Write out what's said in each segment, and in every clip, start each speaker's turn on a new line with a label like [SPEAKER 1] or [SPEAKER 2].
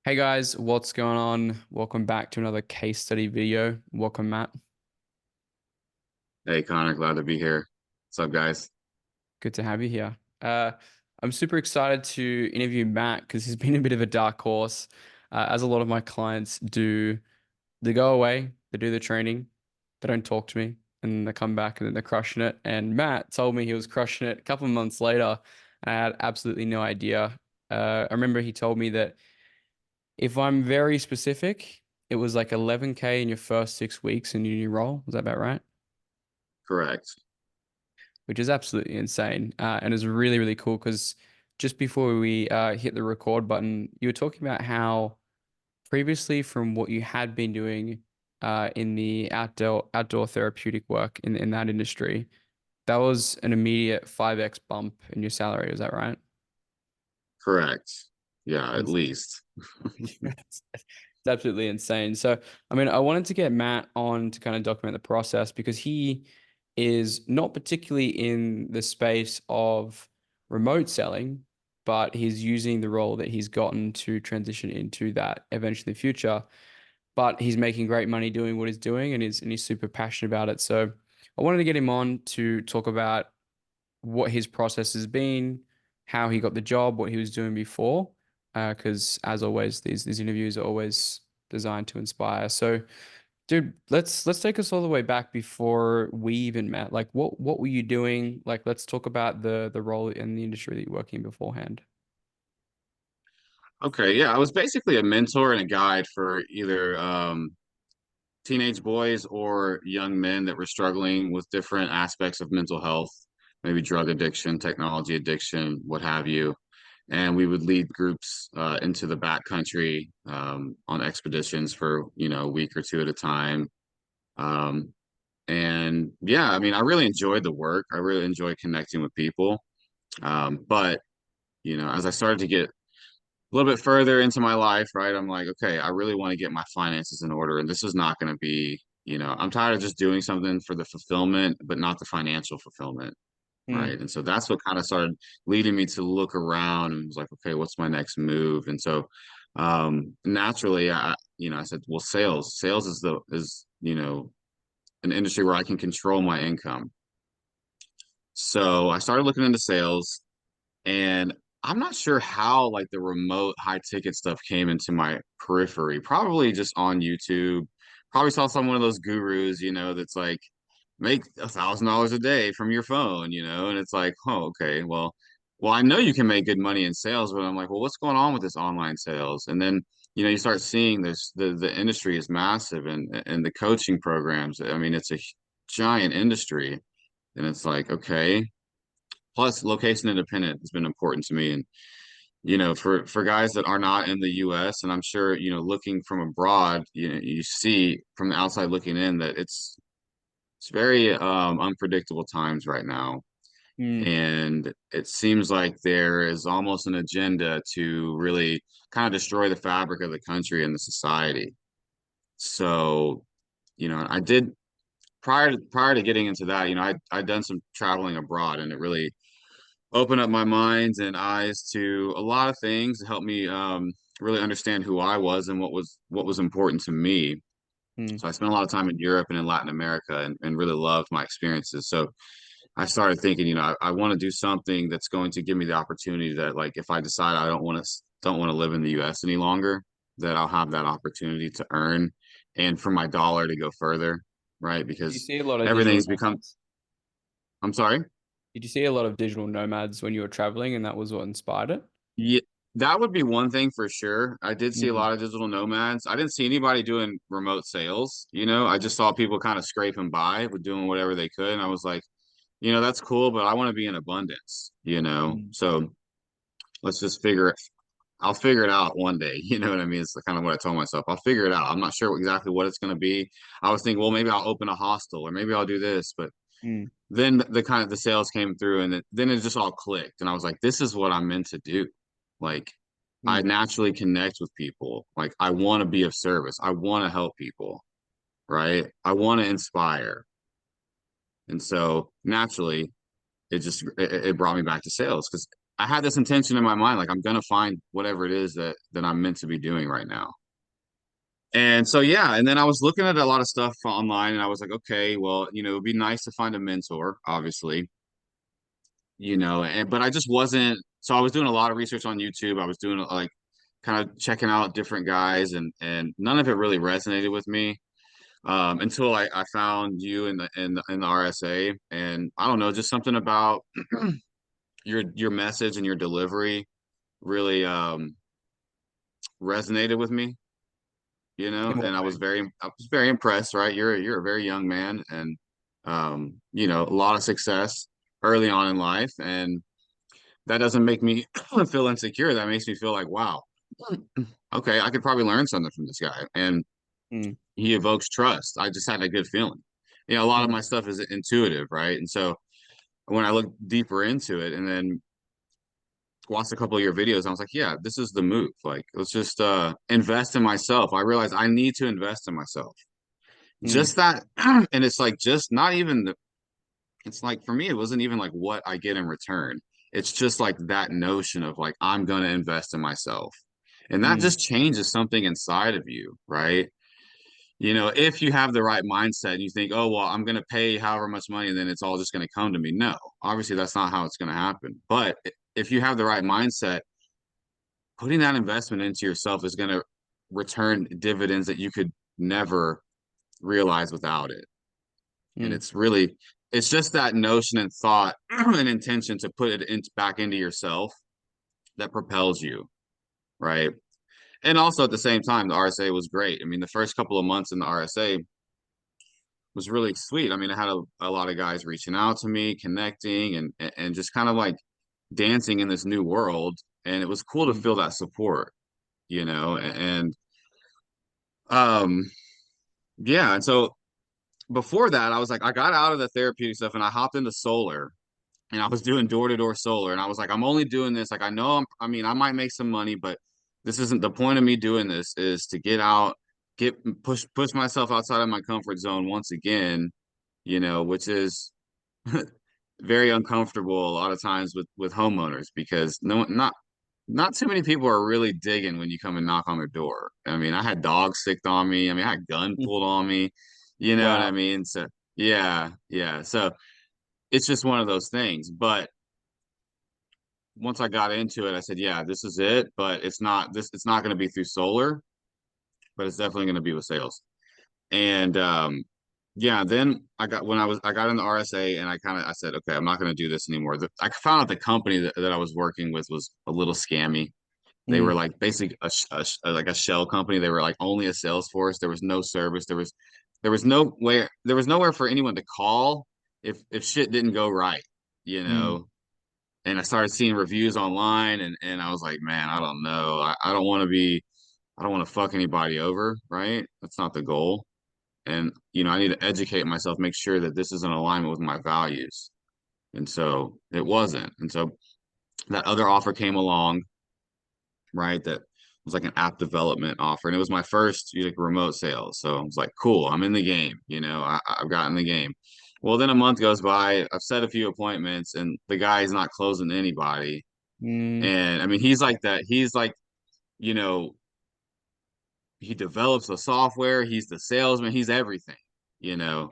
[SPEAKER 1] Hey guys, what's going on? Welcome back to another case study video. Welcome, Matt.
[SPEAKER 2] Hey Connor, glad to be here. What's up, guys?
[SPEAKER 1] Good to have you here. I'm super excited to interview Matt because he's been a bit of a dark horse, as a lot of my clients do. They go away, they do the training, they don't talk to me, and they come back and then they're crushing it. And Matt told me he was crushing it a couple of months later, and I had absolutely no idea. I remember he told me that if I'm very specific, it was like 11K in your first 6 weeks in your new role. Was that about right?
[SPEAKER 2] Correct.
[SPEAKER 1] Which is absolutely insane. And it's really, really cool because just before we hit the record button, you were talking about how previously from what you had been doing in the outdoor therapeutic work in that industry, that was an immediate 5x bump in your salary. Is that right?
[SPEAKER 2] Correct. Yeah, at
[SPEAKER 1] It's,
[SPEAKER 2] least.
[SPEAKER 1] it's absolutely insane. So, I mean, I wanted to get Matt on to kind of document the process because he is not particularly in the space of remote selling, but he's using the role that he's gotten to transition into that eventually in the future. But he's making great money doing what he's doing and he's super passionate about it. So I wanted to get him on to talk about what his process has been, how he got the job, what he was doing before. Because as always, these interviews are always designed to inspire. So, dude, let's take us all the way back before we even met. Like, what were you doing? Like, let's talk about the role in the industry that you're working in beforehand.
[SPEAKER 2] Okay, yeah, I was basically a mentor and a guide for either teenage boys or young men that were struggling with different aspects of mental health, maybe drug addiction, technology addiction, what have you. And we would lead groups into the backcountry on expeditions for, a week or two at a time. Um, and yeah, I mean, I really enjoyed the work. I really enjoyed connecting with people. But as I started to get a little bit further into my life, right, I'm like, okay, I really want to get my finances in order, and this is not going to be, I'm tired of just doing something for the fulfillment, but not the financial fulfillment,
[SPEAKER 1] Hmm.
[SPEAKER 2] right? And so that's what kind of started leading me to look around and was like, okay, what's my next move? And so naturally, I said, well, sales is an industry where I can control my income. So I started looking into sales. And I'm not sure how like the remote high ticket stuff came into my periphery. Probably just on YouTube. Probably saw some one of those gurus, that's like make $1,000 a day from your phone, and it's like, oh, okay, well, I know you can make good money in sales, but I'm like, well, what's going on with this online sales? And then, you start seeing this, the industry is massive and the coaching programs. I mean, it's a giant industry. And it's like, okay, plus location independent has been important to me. And for guys that are not in the US, and I'm sure, looking from abroad, you see from the outside looking in that it's very unpredictable times right now.
[SPEAKER 1] Hmm.
[SPEAKER 2] And it seems like there is almost an agenda to really kind of destroy the fabric of the country and the society. So, I did prior to getting into that, I'd done some traveling abroad, and it really opened up my mind and eyes to a lot of things to help me really understand who I was and what was important to me.
[SPEAKER 1] Hmm.
[SPEAKER 2] So I spent a lot of time in Europe and in Latin America and really loved my experiences. So I started thinking, I want to do something that's going to give me the opportunity that, like, if I decide I don't want to live in the US any longer, that I'll have that opportunity to earn and for my dollar to go further, right?
[SPEAKER 1] Did you
[SPEAKER 2] Because
[SPEAKER 1] see a lot of digital
[SPEAKER 2] everything's become,
[SPEAKER 1] nomads?
[SPEAKER 2] I'm sorry.
[SPEAKER 1] Did you see a lot of digital nomads when you were traveling, and that was what inspired it?
[SPEAKER 2] Yeah, that would be one thing for sure. I did see a
[SPEAKER 1] Hmm.
[SPEAKER 2] lot of digital nomads. I didn't see anybody doing remote sales, I just saw people kind of scraping by with doing whatever they could. And I was like, that's cool, but I want to be in abundance.
[SPEAKER 1] Hmm.
[SPEAKER 2] So let's just I'll figure it out one day. You know what I mean? It's kind of what I told myself. I'll figure it out. I'm not sure exactly what it's going to be. I was thinking, well, maybe I'll open a hostel or maybe I'll do this, but
[SPEAKER 1] Hmm.
[SPEAKER 2] then the kind of the sales came through and then it just all clicked. And I was like, this is what I'm meant to do. Like, I
[SPEAKER 1] Hmm.
[SPEAKER 2] naturally connect with people. Like, I want to be of service. I want to help people, right? I want to inspire. And so naturally, it brought me back to sales because I had this intention in my mind, like I'm gonna find whatever it is that I'm meant to be doing right now. And so yeah, and then I was looking at a lot of stuff online, and I was like, okay, well, it'd be nice to find a mentor, obviously, and but I just wasn't. So I was doing a lot of research on YouTube. I was doing like kind of checking out different guys, and none of it really resonated with me until I found you in the RSA, and I don't know, just something about your message and your delivery really resonated with me,
[SPEAKER 1] In what
[SPEAKER 2] and
[SPEAKER 1] way?
[SPEAKER 2] I was very impressed, right? You're a very young man, and a lot of success early on in life, and that doesn't make me feel insecure. That makes me feel like, wow, okay, I could probably learn something from this guy, and
[SPEAKER 1] Mm,
[SPEAKER 2] he evokes trust. I just had a good feeling. A lot of
[SPEAKER 1] mm,
[SPEAKER 2] my stuff is intuitive, right? And so when I looked deeper into it, and then watched a couple of your videos, I was like, yeah, this is the move. Like, let's just invest in myself. I realized I need to invest in myself.
[SPEAKER 1] mm,
[SPEAKER 2] Just that, and it's like just not even the. It's like for me, it wasn't even like what I get in return. It's just like that notion of like I'm gonna invest in myself, and that
[SPEAKER 1] mm,
[SPEAKER 2] just changes something inside of you, right? If you have the right mindset, you think, oh well, I'm gonna pay however much money, and then it's all just gonna come to me. No, obviously that's not how it's gonna happen. But if you have the right mindset, putting that investment into yourself is gonna return dividends that you could never realize without it. And
[SPEAKER 1] mm,
[SPEAKER 2] it's just that notion and thought and intention to put it back into yourself that propels you, right? And also at the same time, the RSA was great. I mean, the first couple of months in the RSA was really sweet. I mean, I had a lot of guys reaching out to me, connecting, and just kind of like dancing in this new world. And it was cool to
[SPEAKER 1] mm,
[SPEAKER 2] feel that support, and um, yeah. And so before that, I was like, I got out of the therapeutic stuff and I hopped into solar, and I was doing door to door solar. And I was like, I'm only doing this. Like, I mean, I might make some money, but this isn't the point of me doing this is to get out, push myself outside of my comfort zone once again, which is very uncomfortable a lot of times with homeowners because not too many people are really digging when you come and knock on their door. I mean, I had dogs sicked on me. I mean, I had gun
[SPEAKER 1] mm.
[SPEAKER 2] pulled on me. You know what I
[SPEAKER 1] Wow.
[SPEAKER 2] mean? So yeah, yeah. So it's just one of those things. But once I got into it, I said, yeah, this is it. But it's not going to be through solar, but it's definitely going to be with sales. And yeah, then I got in the RSA and I said, okay, I'm not going to do this anymore. I found out the company that I was working with was a little scammy. They were
[SPEAKER 1] Mm,
[SPEAKER 2] like basically like a shell company. They were like only a sales force. There was no service. There was nowhere for anyone to call if shit didn't go right, you
[SPEAKER 1] mm,
[SPEAKER 2] know. And I started seeing reviews online, and I was like, man, I don't know. I don't want to be. I don't want to fuck anybody over, right? That's not the goal. And I need to educate myself, make sure that this is in alignment with my values. And so it wasn't. And so that other offer came along, right? That was like an app development offer, and it was my first like remote sales. So I was like, cool, I'm in the game. I've gotten the game. Well, then a month goes by. I've set a few appointments, and the guy is not closing anybody.
[SPEAKER 1] mm,
[SPEAKER 2] And I mean, he's like that. He's like, you know, he develops the software. He's the salesman. He's everything, you know.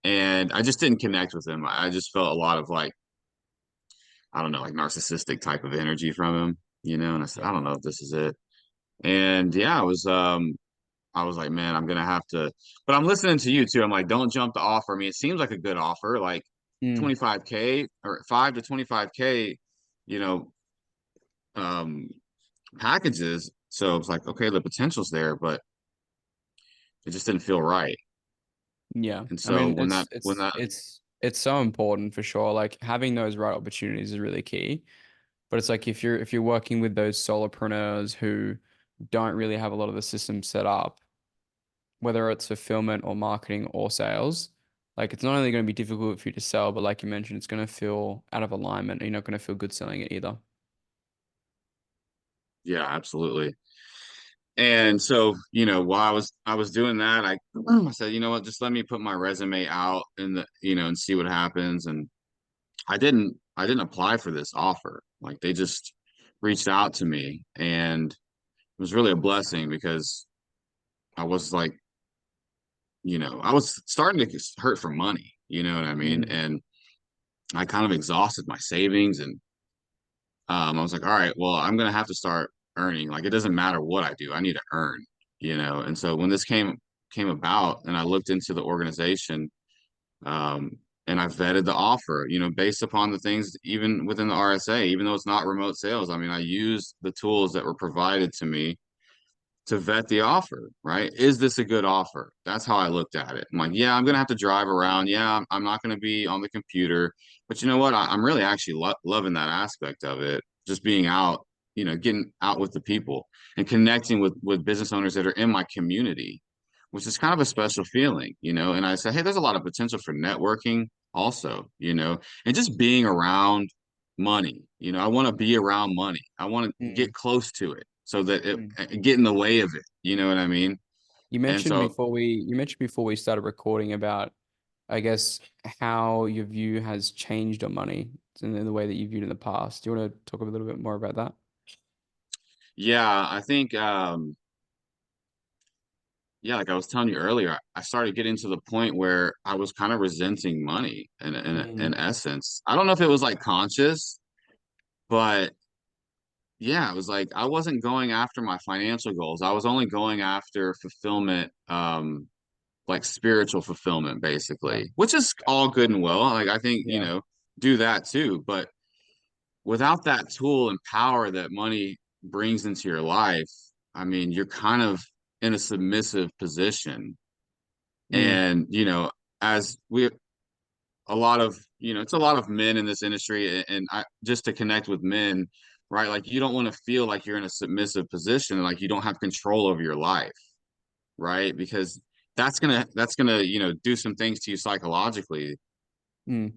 [SPEAKER 2] And I just didn't connect with him. I just felt a lot of like, I don't know, like narcissistic type of energy from him, And I said,
[SPEAKER 1] yeah.
[SPEAKER 2] I don't know if this is it. And yeah, I was like, man, I'm gonna have to. But I'm listening to you too. I'm like, don't jump the offer. I mean, it seems like a good offer, like
[SPEAKER 1] Mm,
[SPEAKER 2] 25K or 5 to 25K, you know, um, packages. So it's like, okay, the potential's there, but it just didn't feel right.
[SPEAKER 1] yeah.
[SPEAKER 2] And
[SPEAKER 1] I
[SPEAKER 2] so
[SPEAKER 1] mean,
[SPEAKER 2] when that
[SPEAKER 1] it's so important for sure. Like having those right opportunities is really key. But it's like if you're working with those solopreneurs who don't really have a lot of the systems set up, whether it's fulfillment or marketing or sales, like it's not only going to be difficult for you to sell, but like you mentioned, it's going to feel out of alignment. You're not going to feel good selling it either.
[SPEAKER 2] yeah, absolutely. And so, while I was doing that, I said, you know what, just let me put my resume out and and see what happens. And I didn't. I didn't apply for this offer. Like they just reached out to me, and it was really a blessing because I was like, I was starting to hurt for money, you know what I mean?
[SPEAKER 1] Mm,
[SPEAKER 2] And I kind of exhausted my savings, and I was like, all right, well, I'm gonna have to start earning. Like it doesn't matter what I do, I need to earn, And so when this came about, and I looked into the organization, um, and I vetted the offer, based upon the things even within the RSA, even though it's not remote sales. I mean, I used the tools that were provided to me to vet the offer, right? Is this a good offer? That's how I looked at it. I'm like, yeah, I'm gonna have to drive around. Yeah, I'm not gonna be on the computer, but you know what? I'm really actually loving that aspect of it. Just being out, getting out with the people and connecting with business owners that are in my community, which is kind of a special feeling. And I said, hey, there's a lot of potential for networking also, and just being around money. I want to be around money. I want to get
[SPEAKER 1] mm,
[SPEAKER 2] close to it so that
[SPEAKER 1] mm.
[SPEAKER 2] it get in the way of it. You know what I mean? And so,
[SPEAKER 1] You mentioned before we started recording about, I guess, how your view has changed on money in the way that you viewed in the past. Do you want to talk a little bit more about that?
[SPEAKER 2] yeah, I think, yeah, like I was telling you earlier, I started getting to the point where I was kind of resenting money in
[SPEAKER 1] Mm,
[SPEAKER 2] essence. I don't know if it was like conscious, but yeah, it was like I wasn't going after my financial goals. I was only going after fulfillment, like spiritual fulfillment,
[SPEAKER 1] yeah,
[SPEAKER 2] basically, which is all good and well. Like I think,
[SPEAKER 1] yeah.
[SPEAKER 2] do that too. But without that tool and power that money brings into your life, I mean, you're kind of in a submissive position.
[SPEAKER 1] Mm,
[SPEAKER 2] And, as we a lot of it's a lot of men in this industry, and I just to connect with men, right? Like you don't want to feel like you're in a submissive position, like you don't have control over your life, right? Because that's gonna do some things to you psychologically.
[SPEAKER 1] mm.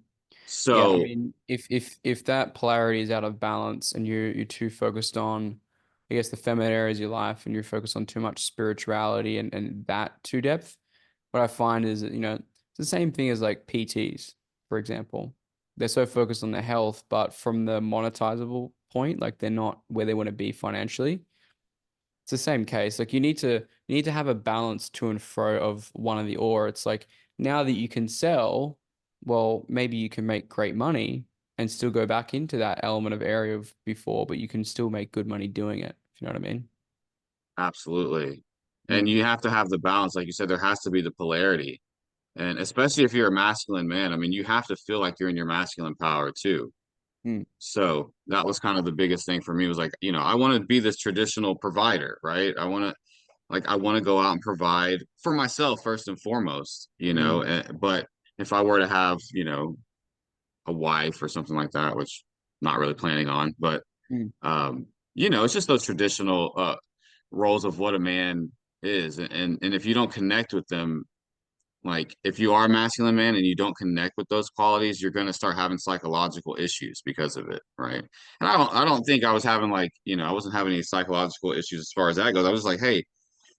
[SPEAKER 1] Yeah, I
[SPEAKER 2] So
[SPEAKER 1] mean, if that polarity is out of balance and you're too focused on, I guess, the feminine areas of your life, and you're focused on too much spirituality and that too depth, what I find is that, it's the same thing as like PTs, for example. They're so focused on their health, but from the monetizable point, like they're not where they want to be financially. It's the same case. Like you need to have a balance to and fro of one of the or. It's like now that you can sell, well, maybe you can make great money and still go back into that element of area of before, but you can still make good money doing it, if you know what I mean.
[SPEAKER 2] absolutely. And
[SPEAKER 1] Mm,
[SPEAKER 2] you have to have the balance. Like you said, there has to be the polarity. And especially if you're a masculine man, I mean, you have to feel like you're in your masculine power too.
[SPEAKER 1] mm,
[SPEAKER 2] So that was kind of the biggest thing for me was like, I want to be this traditional provider, right? I want to go out and provide for myself first and foremost.
[SPEAKER 1] mm,
[SPEAKER 2] But if I were to have, a wife or something like that, which I'm not really planning on, but
[SPEAKER 1] mm,
[SPEAKER 2] um, it's just those traditional roles of what a man is. And if you don't connect with them, like if you are a masculine man and you don't connect with those qualities, you're going to start having psychological issues because of it, right? And I don't think I was having like, I wasn't having any psychological issues as far as that goes. I was like, hey,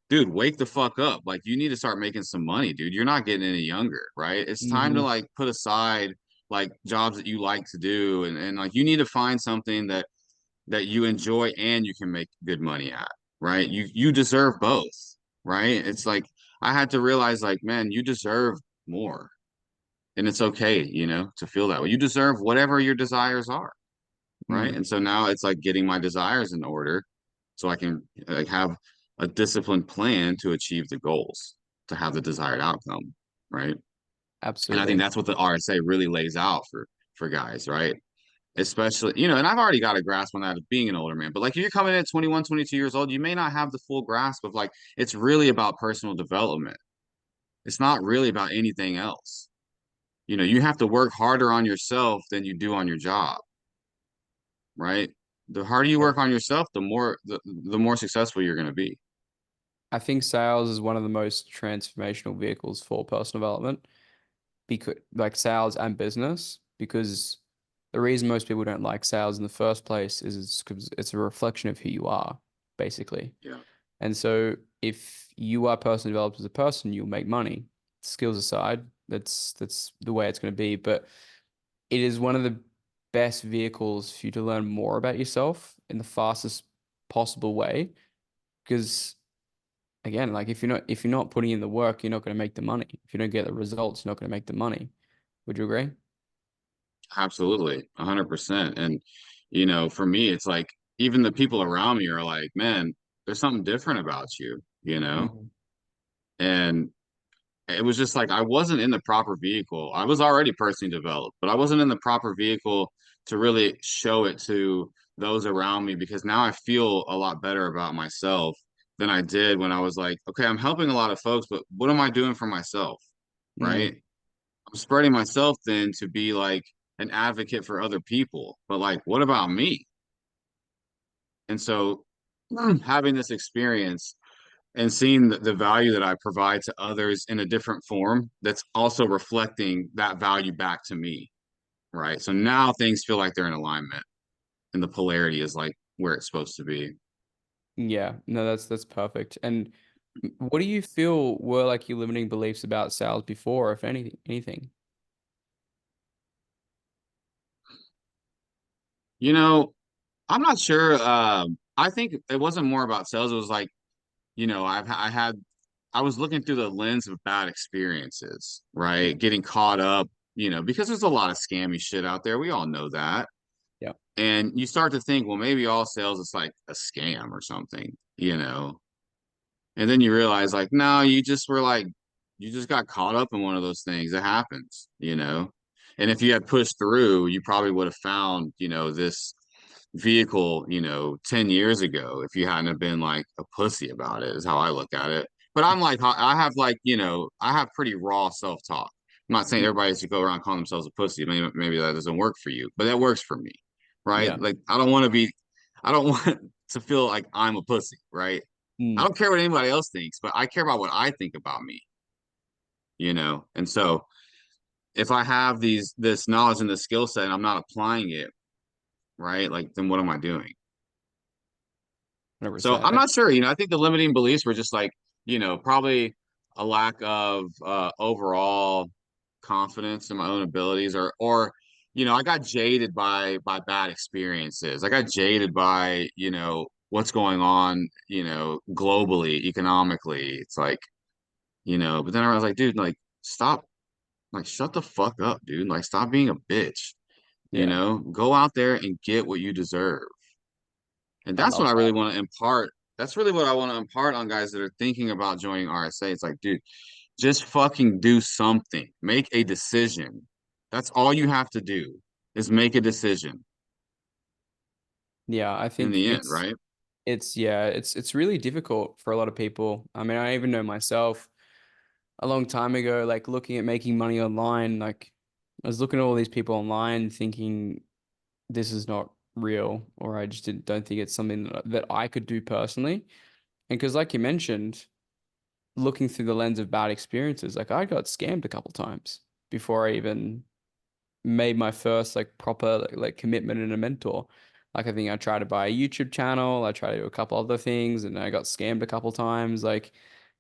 [SPEAKER 2] dude, wake the fuck up. Like you need to start making some money, dude. You're not getting any younger, right? It's time to
[SPEAKER 1] hmm
[SPEAKER 2] like put aside like jobs that you like to do, and like you need to find something that you enjoy and you can make good money at, right? You deserve both, right? It's like I had to realize like, man, you deserve more. And it's okay, to feel that way. You deserve whatever your desires are, right?
[SPEAKER 1] mm,
[SPEAKER 2] And so now it's like getting my desires in order so I can like have a disciplined plan to achieve the goals, to have the desired outcome, right? And I think
[SPEAKER 1] absolutely.
[SPEAKER 2] that's what the RSA really lays out for guys, right? Especially, and I've already got a grasp on that of being an older man, but like if you're coming in at 21, 22 years old, you may not have the full grasp of like it's really about personal development. It's not really about anything else. You have to work harder on yourself than you do on your job, right? The harder you
[SPEAKER 1] Yeah.
[SPEAKER 2] work on yourself, the more successful you're going to be.
[SPEAKER 1] I think sales is one of the most transformational vehicles for personal development, because like sales and business, because the reason most people don't like sales in the first place is it's because it's a reflection of who you are, basically.
[SPEAKER 2] Yeah.
[SPEAKER 1] And so if you are personally developed as a person, you'll make money. Skills aside, that's the way it's going to be. But it is one of the best vehicles for you to learn more about yourself in the fastest possible way. Because again, like if you're not putting in the work, you're not going to make the money. If you don't get the results, you're not going to make the money. Would you agree?
[SPEAKER 2] Absolutely, 100%. And for me, it's like even the people around me are like, man, there's something different about you,
[SPEAKER 1] Hmm.
[SPEAKER 2] and it was just like I wasn't in the proper vehicle. I was already personally developed, but I wasn't in the proper vehicle to really show it to those around me because now I feel a lot better about myself than I did when I was like, okay, I'm helping a lot of folks, but what am I doing for myself?
[SPEAKER 1] Mm,
[SPEAKER 2] Right? I'm spreading myself thin to be like an advocate for other people. But like, what about me? And so having this experience and seeing the value that I provide to others in a different form that's also reflecting that value back to me, right? So now things feel like they're in alignment and the polarity is like where it's supposed to be.
[SPEAKER 1] yeah, no, that's perfect. And what do you feel were like your limiting beliefs about sales before, if anything?
[SPEAKER 2] You know, I'm not sure. I think it wasn't more about sales. It was like, I was looking through the lens of bad experiences, right?
[SPEAKER 1] Mm,
[SPEAKER 2] Getting caught up, because there's a lot of scammy shit out there. We all know that.
[SPEAKER 1] yeah,
[SPEAKER 2] And you start to think, well, maybe all sales is like a scam or something. And then you realize, like, no, you just got caught up in one of those things. It happens. And if you had pushed through, you probably would have found, this vehicle, 10 years ago if you hadn't have been like a pussy about it, is how I look at it. But I'm like, I have like, I have pretty raw self-talk. I'm not saying
[SPEAKER 1] mm,
[SPEAKER 2] everybody should go around calling themselves a pussy. Maybe that doesn't work for you, but that works for me, right?
[SPEAKER 1] yeah,
[SPEAKER 2] Like, I don't want to feel like I'm a pussy, right? I
[SPEAKER 1] mm,
[SPEAKER 2] don't care what anybody else thinks, but I care about what I think about me. And so if I have this knowledge and this skill set and I'm not applying it, right? Like, then what am I doing? So
[SPEAKER 1] 100%.
[SPEAKER 2] I'm not sure. I think the limiting beliefs were just like, probably a lack of overall confidence in my own abilities, or I got jaded by bad experiences. I got jaded by, what's going on, globally, economically. It's like, but then I was like, dude, like, stop, like, shut the fuck up, dude. Like, stop being a bitch,
[SPEAKER 1] Yeah,
[SPEAKER 2] go out there and get what you deserve. And
[SPEAKER 1] I
[SPEAKER 2] that's what
[SPEAKER 1] love
[SPEAKER 2] I really
[SPEAKER 1] that.
[SPEAKER 2] want to impart. That's really what I want to impart on guys that are thinking about joining RSA. It's like, dude, just fucking do something. Make a decision. That's all you have to do is make a decision
[SPEAKER 1] Yeah, I
[SPEAKER 2] in
[SPEAKER 1] think
[SPEAKER 2] the end, right?
[SPEAKER 1] it's really difficult for a lot of people. I mean, I even know myself a long time ago, like looking at making money online, like I was looking at all these people online thinking this is not real, or I just don't think it's something that I could do personally. And because, like you mentioned, looking through the lens of bad experiences, like I got scammed a couple times before I even made my first like proper like commitment and a mentor. Like I think I tried to buy a YouTube channel, I tried to do a couple other things, and I got scammed a couple times. Like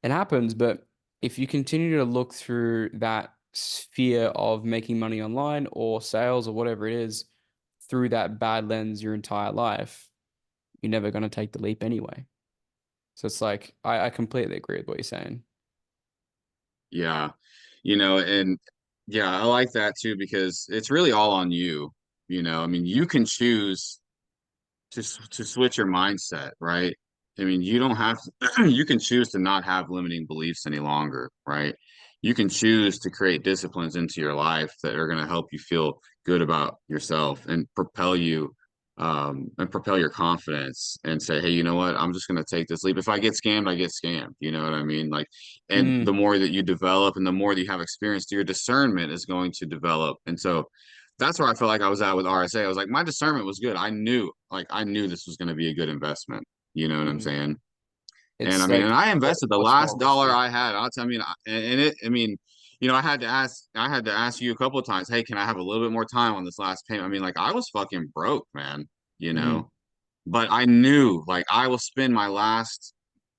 [SPEAKER 1] it happens, but if you continue to look through that sphere of making money online or sales or whatever it is through that bad lens your entire life, you're never going to take the leap anyway. So it's like I completely agree with what you're saying.
[SPEAKER 2] Yeah. And yeah, I like that too because it's really all on you. I mean, you can choose to switch your mindset, right? I mean, you don't have to, you can choose to not have limiting beliefs any longer, right? You can choose to create disciplines into your life that are going to help you feel good about yourself and propel your confidence and say, hey, you know what? I'm just going to take this leap. If I get scammed, I get scammed. You know what I mean? Like, and the
[SPEAKER 1] Mm,
[SPEAKER 2] more that you develop and the more that you have experience, your discernment is going to develop. And so that's where I felt like I was at with RSA. I was like, my discernment was good. I knew this was going to be a good investment. You know what I'm
[SPEAKER 1] mm.
[SPEAKER 2] saying? And I
[SPEAKER 1] It's
[SPEAKER 2] mean, and
[SPEAKER 1] like
[SPEAKER 2] I invested the
[SPEAKER 1] what's more
[SPEAKER 2] last dollar
[SPEAKER 1] risky?
[SPEAKER 2] I had. I'll tell you, and it, I mean, I had to ask you a couple of times, hey, can I have a little bit more time on this last payment? I mean, like I was fucking broke, man, you
[SPEAKER 1] Mm,
[SPEAKER 2] know, but I knew like I will spend my last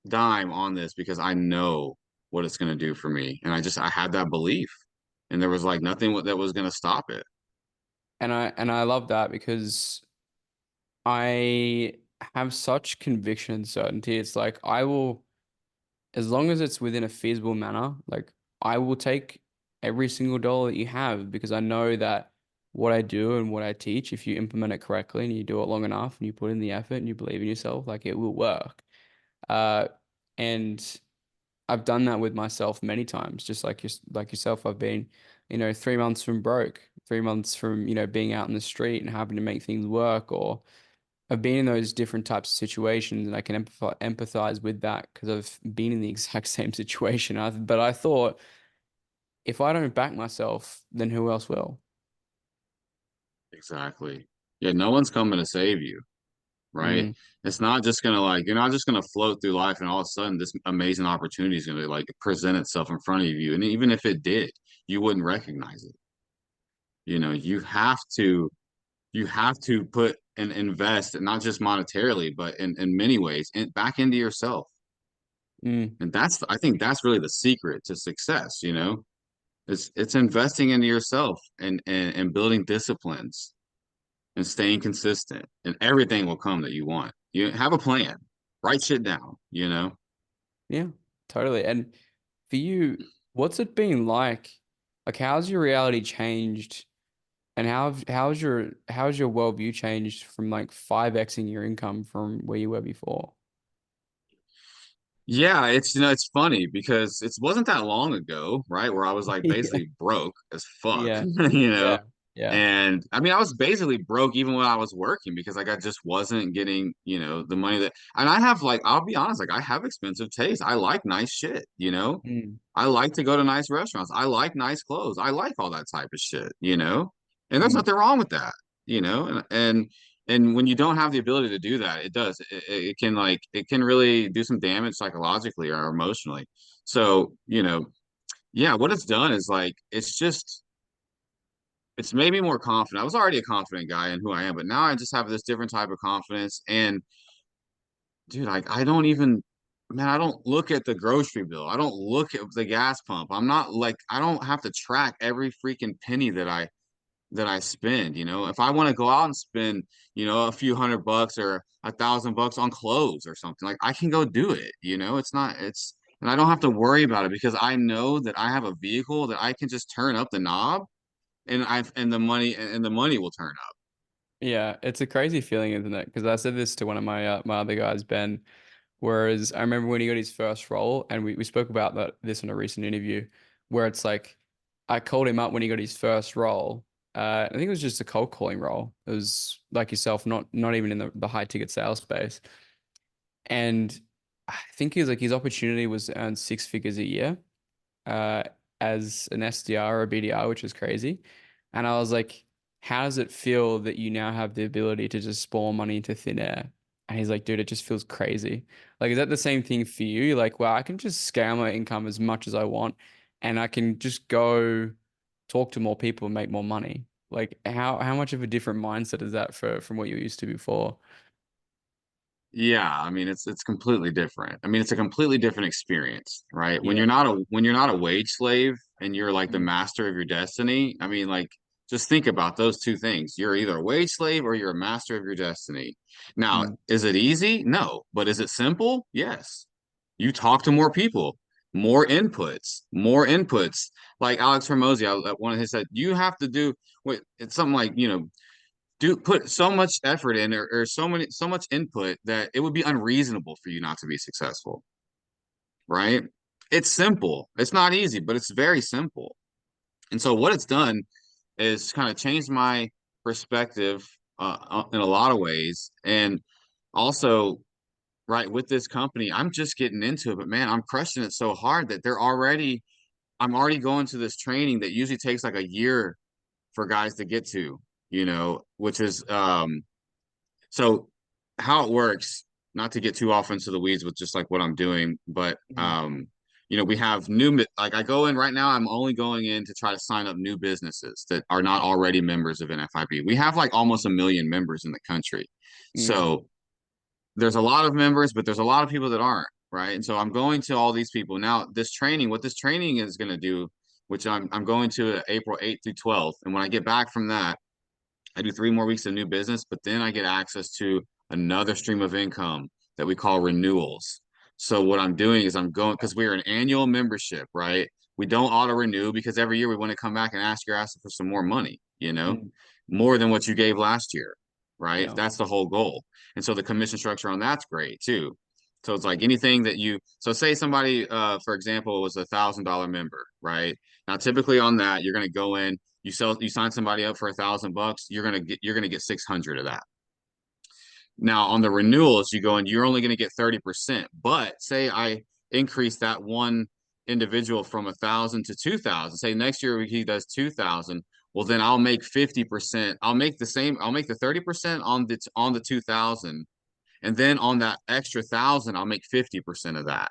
[SPEAKER 2] dime on this because I know what it's going to do for me. And I had that belief and there was like nothing that was going to stop it.
[SPEAKER 1] and I love that because I have such conviction and certainty. It's like I will, as long as it's within a feasible manner, like I will take every single dollar that you have because I know that what I do and what I teach, if you implement it correctly and you do it long enough and you put in the effort and you believe in yourself, like it will work. Uh, and I've done that with myself many times, just like yourself. I've been, 3 months from broke, 3 months from, being out in the street and having to make things work, or I've been in those different types of situations, and I can empathize with that because I've been in the exact same situation. But I thought, if I don't back myself, then who else will?
[SPEAKER 2] Exactly. Yeah, no one's coming to save you, right?
[SPEAKER 1] Mm,
[SPEAKER 2] It's not just gonna like you're not just gonna float through life and all of a sudden this amazing opportunity is gonna like present itself in front of you. And even if it did, you wouldn't recognize it. You know, you have to put and invest, not just monetarily, but in many ways, back into yourself.
[SPEAKER 1] mm,
[SPEAKER 2] And I think that's really the secret to success, it's investing into yourself and building disciplines and staying consistent, and everything will come that you want. You have a plan, write shit down, you know?
[SPEAKER 1] yeah, totally. And for you, what's it been like? Like, how's your reality changed? And how's your worldview changed from like 5Xing your income from where you were before?
[SPEAKER 2] Yeah, it's funny because it wasn't that long ago, right? Where I was like
[SPEAKER 1] Yeah,
[SPEAKER 2] basically broke as fuck,
[SPEAKER 1] yeah,
[SPEAKER 2] you know?
[SPEAKER 1] yeah, yeah.
[SPEAKER 2] And I mean, I was basically broke even when I was working because like I just wasn't getting, the money that, and I have like, I'll be honest, like I have expensive taste. I like nice shit, you know?
[SPEAKER 1] Mm,
[SPEAKER 2] I like to go to nice restaurants. I like nice clothes. I like all that type of shit, you know? And there's
[SPEAKER 1] mm,
[SPEAKER 2] nothing wrong with that, and when you don't have the ability to do that, it can like it can really do some damage psychologically or emotionally. So, yeah, what it's done is like it's made me more confident. I was already a confident guy in who I am, but now I just have this different type of confidence. And dude, like I don't even, man, I don't look at the grocery bill. I don't look at the gas pump. I'm not like I don't have to track every freaking penny that I spend. If I want to go out and spend, a few $100 or $1,000 on clothes or something, like I can go do it. And I don't have to worry about it because I know that I have a vehicle that I can just turn up the knob and the money will turn up.
[SPEAKER 1] yeah, it's a crazy feeling, isn't it? Because I said this to one of my other guys, Ben. Whereas I remember when he got his first role, and we spoke about this in a recent interview, where it's like I called him up when he got his first role. I think it was just a cold calling role. It was like yourself, not even in the high ticket sales space. And I think his opportunity was to earn 6 figures a year, uh, as an SDR or a BDR, which is crazy. And I was like, how does it feel that you now have the ability to just spawn money into thin air? And he's like, dude, it just feels crazy. Like, is that the same thing for you? You're like, wow, I can just scale my income as much as I want, and I can just go talk to more people and make more money. Like, how much of a different mindset is that from what you used to before?
[SPEAKER 2] Yeah, I mean it's completely different. I mean it's a completely different experience, right? When
[SPEAKER 1] Yeah.
[SPEAKER 2] you're not a wage slave and you're like the
[SPEAKER 1] Mm,
[SPEAKER 2] master of your destiny, I mean like just think about those two things. You're either a wage slave or you're a master of your destiny. Now,
[SPEAKER 1] mm,
[SPEAKER 2] is it easy? No. But is it simple? Yes. You talk to more people, more inputs, more inputs. Like Alex Hormozy, one of his said, you have to do wait, it's something like, do put so much effort in or so much input that it would be unreasonable for you not to be successful, right? It's simple. It's not easy, but it's very simple. And so what it's done is kind of changed my perspective in a lot of ways. And also, right, with this company, I'm just getting into it, but man, I'm crushing it so hard that I'm already going to this training that usually takes like a year for guys to get to, which is so how it works, not to get too off into the weeds with just like what I'm doing, but
[SPEAKER 1] mm,
[SPEAKER 2] we have like I go in right now, I'm only going in to try to sign up new businesses that are not already members of NFIB. We have like almost 1 million members in the country.
[SPEAKER 1] mm,
[SPEAKER 2] So there's a lot of members, but there's a lot of people that aren't, right? And so I'm going to all these people. Now, what this training is going to do, which I'm going to April 8th through 12th. And when I get back from that, I do 3 more weeks of new business, but then I get access to another stream of income that we call renewals. So what I'm doing is I'm going because we're an annual membership, right? We don't auto renew because every year we want to come back and ask your ass for some more money,
[SPEAKER 1] Mm,
[SPEAKER 2] more than what you gave last year, right?
[SPEAKER 1] yeah.
[SPEAKER 2] That's the whole goal. And so the commission structure on that's great too. So it's like anything that so say somebody, for example, was $1,000 member, right? Now, typically on that, you're going to go in, you sign somebody up for $1,000, you're gonna get 600 of that. Now on the renewals, you go in, you're only gonna get 30%. But say I increase that one individual from 1,000 to 2,000. Say next year he does 2,000. Well, then I'll make 50%. I'll make the 30% on the 2,000, and then on that extra 1,000, I'll make 50% of that.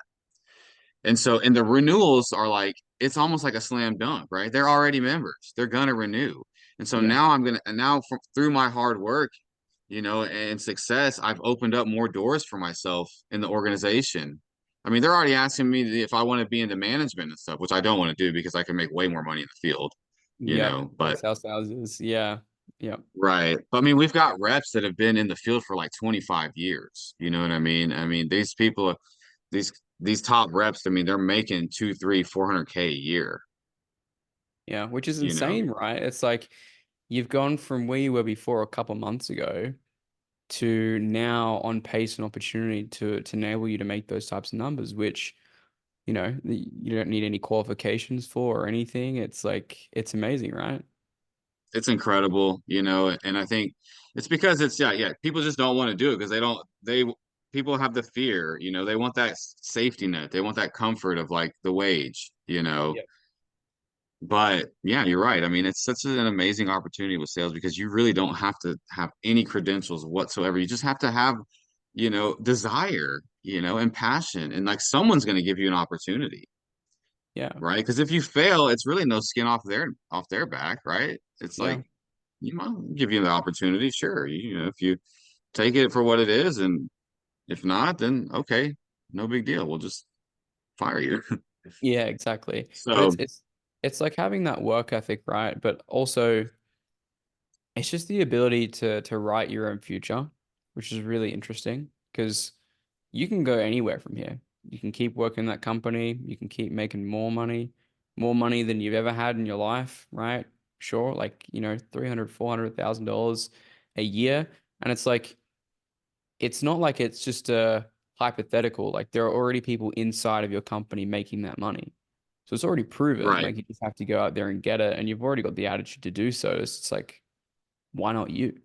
[SPEAKER 2] And the renewals are like, it's almost like a slam dunk, right? They're already members. They're gonna renew. And so
[SPEAKER 1] Yeah.
[SPEAKER 2] now through my hard work, and success, I've opened up more doors for myself in the organization. I mean, they're already asking me if I want to be into management and stuff, which I don't want to do because I can make way more money in the field,
[SPEAKER 1] Yep.
[SPEAKER 2] but
[SPEAKER 1] That's how sales is. Yeah. Yep.
[SPEAKER 2] right. But I mean, we've got reps that have been in the field for like 25 years. You know what I mean? I mean, these people, these these top reps, I mean, they're making 2, 3, 400K a year,
[SPEAKER 1] Yeah. Which is
[SPEAKER 2] you know.
[SPEAKER 1] insane, right? It's like you've gone from where you were before a couple months ago to now on pace and opportunity to enable you to make those types of numbers, which, you don't need any qualifications for or anything. It's like it's amazing, right?
[SPEAKER 2] It's incredible, and I think it's because it's yeah, people just don't want to do it because people have the fear, they want that safety net, they want that comfort of like the wage.
[SPEAKER 1] Yeah.
[SPEAKER 2] But yeah, you're right. I mean, it's such an amazing opportunity with sales because you really don't have to have any credentials whatsoever. You just have to have, desire, and passion, and like someone's going to give you an opportunity,
[SPEAKER 1] Yeah.
[SPEAKER 2] right? Because if you fail, it's really no skin off their back, right? It's
[SPEAKER 1] Yeah.
[SPEAKER 2] like you might give you the opportunity, sure. If you take it for what it is, and if not, then okay, no big deal. We'll just fire you.
[SPEAKER 1] Yeah, exactly. But
[SPEAKER 2] So
[SPEAKER 1] it's like having that work ethic, right? But also it's just the ability to write your own future, which is really interesting because you can go anywhere from here. You can keep working that company, you can keep making more money than you've ever had in your life, right? Sure, like, 300, $400,000 a year. And it's like it's not like it's just a hypothetical. Like there are already people inside of your company making that money. So it's already proven.
[SPEAKER 2] right,
[SPEAKER 1] Like you just have to go out there and get it, and you've already got the attitude to do so. It's like, why not you?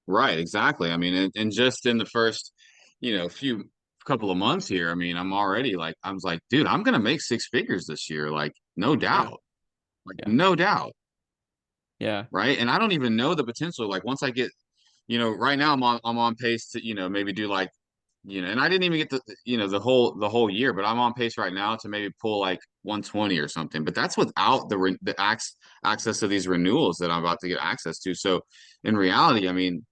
[SPEAKER 2] right, exactly. I mean, and just in the first, few couple of months here, I mean, I was like, dude, I'm gonna make 6 figures this year, like
[SPEAKER 1] Yeah,
[SPEAKER 2] like
[SPEAKER 1] yeah,
[SPEAKER 2] no doubt,
[SPEAKER 1] yeah,
[SPEAKER 2] right? And I don't even know the potential. Like once I get, right now I'm on pace to, maybe do like, and I didn't even get the whole year, but I'm on pace right now to maybe pull like 120 or something. But that's without access to these renewals that I'm about to get access to. So in reality, I mean,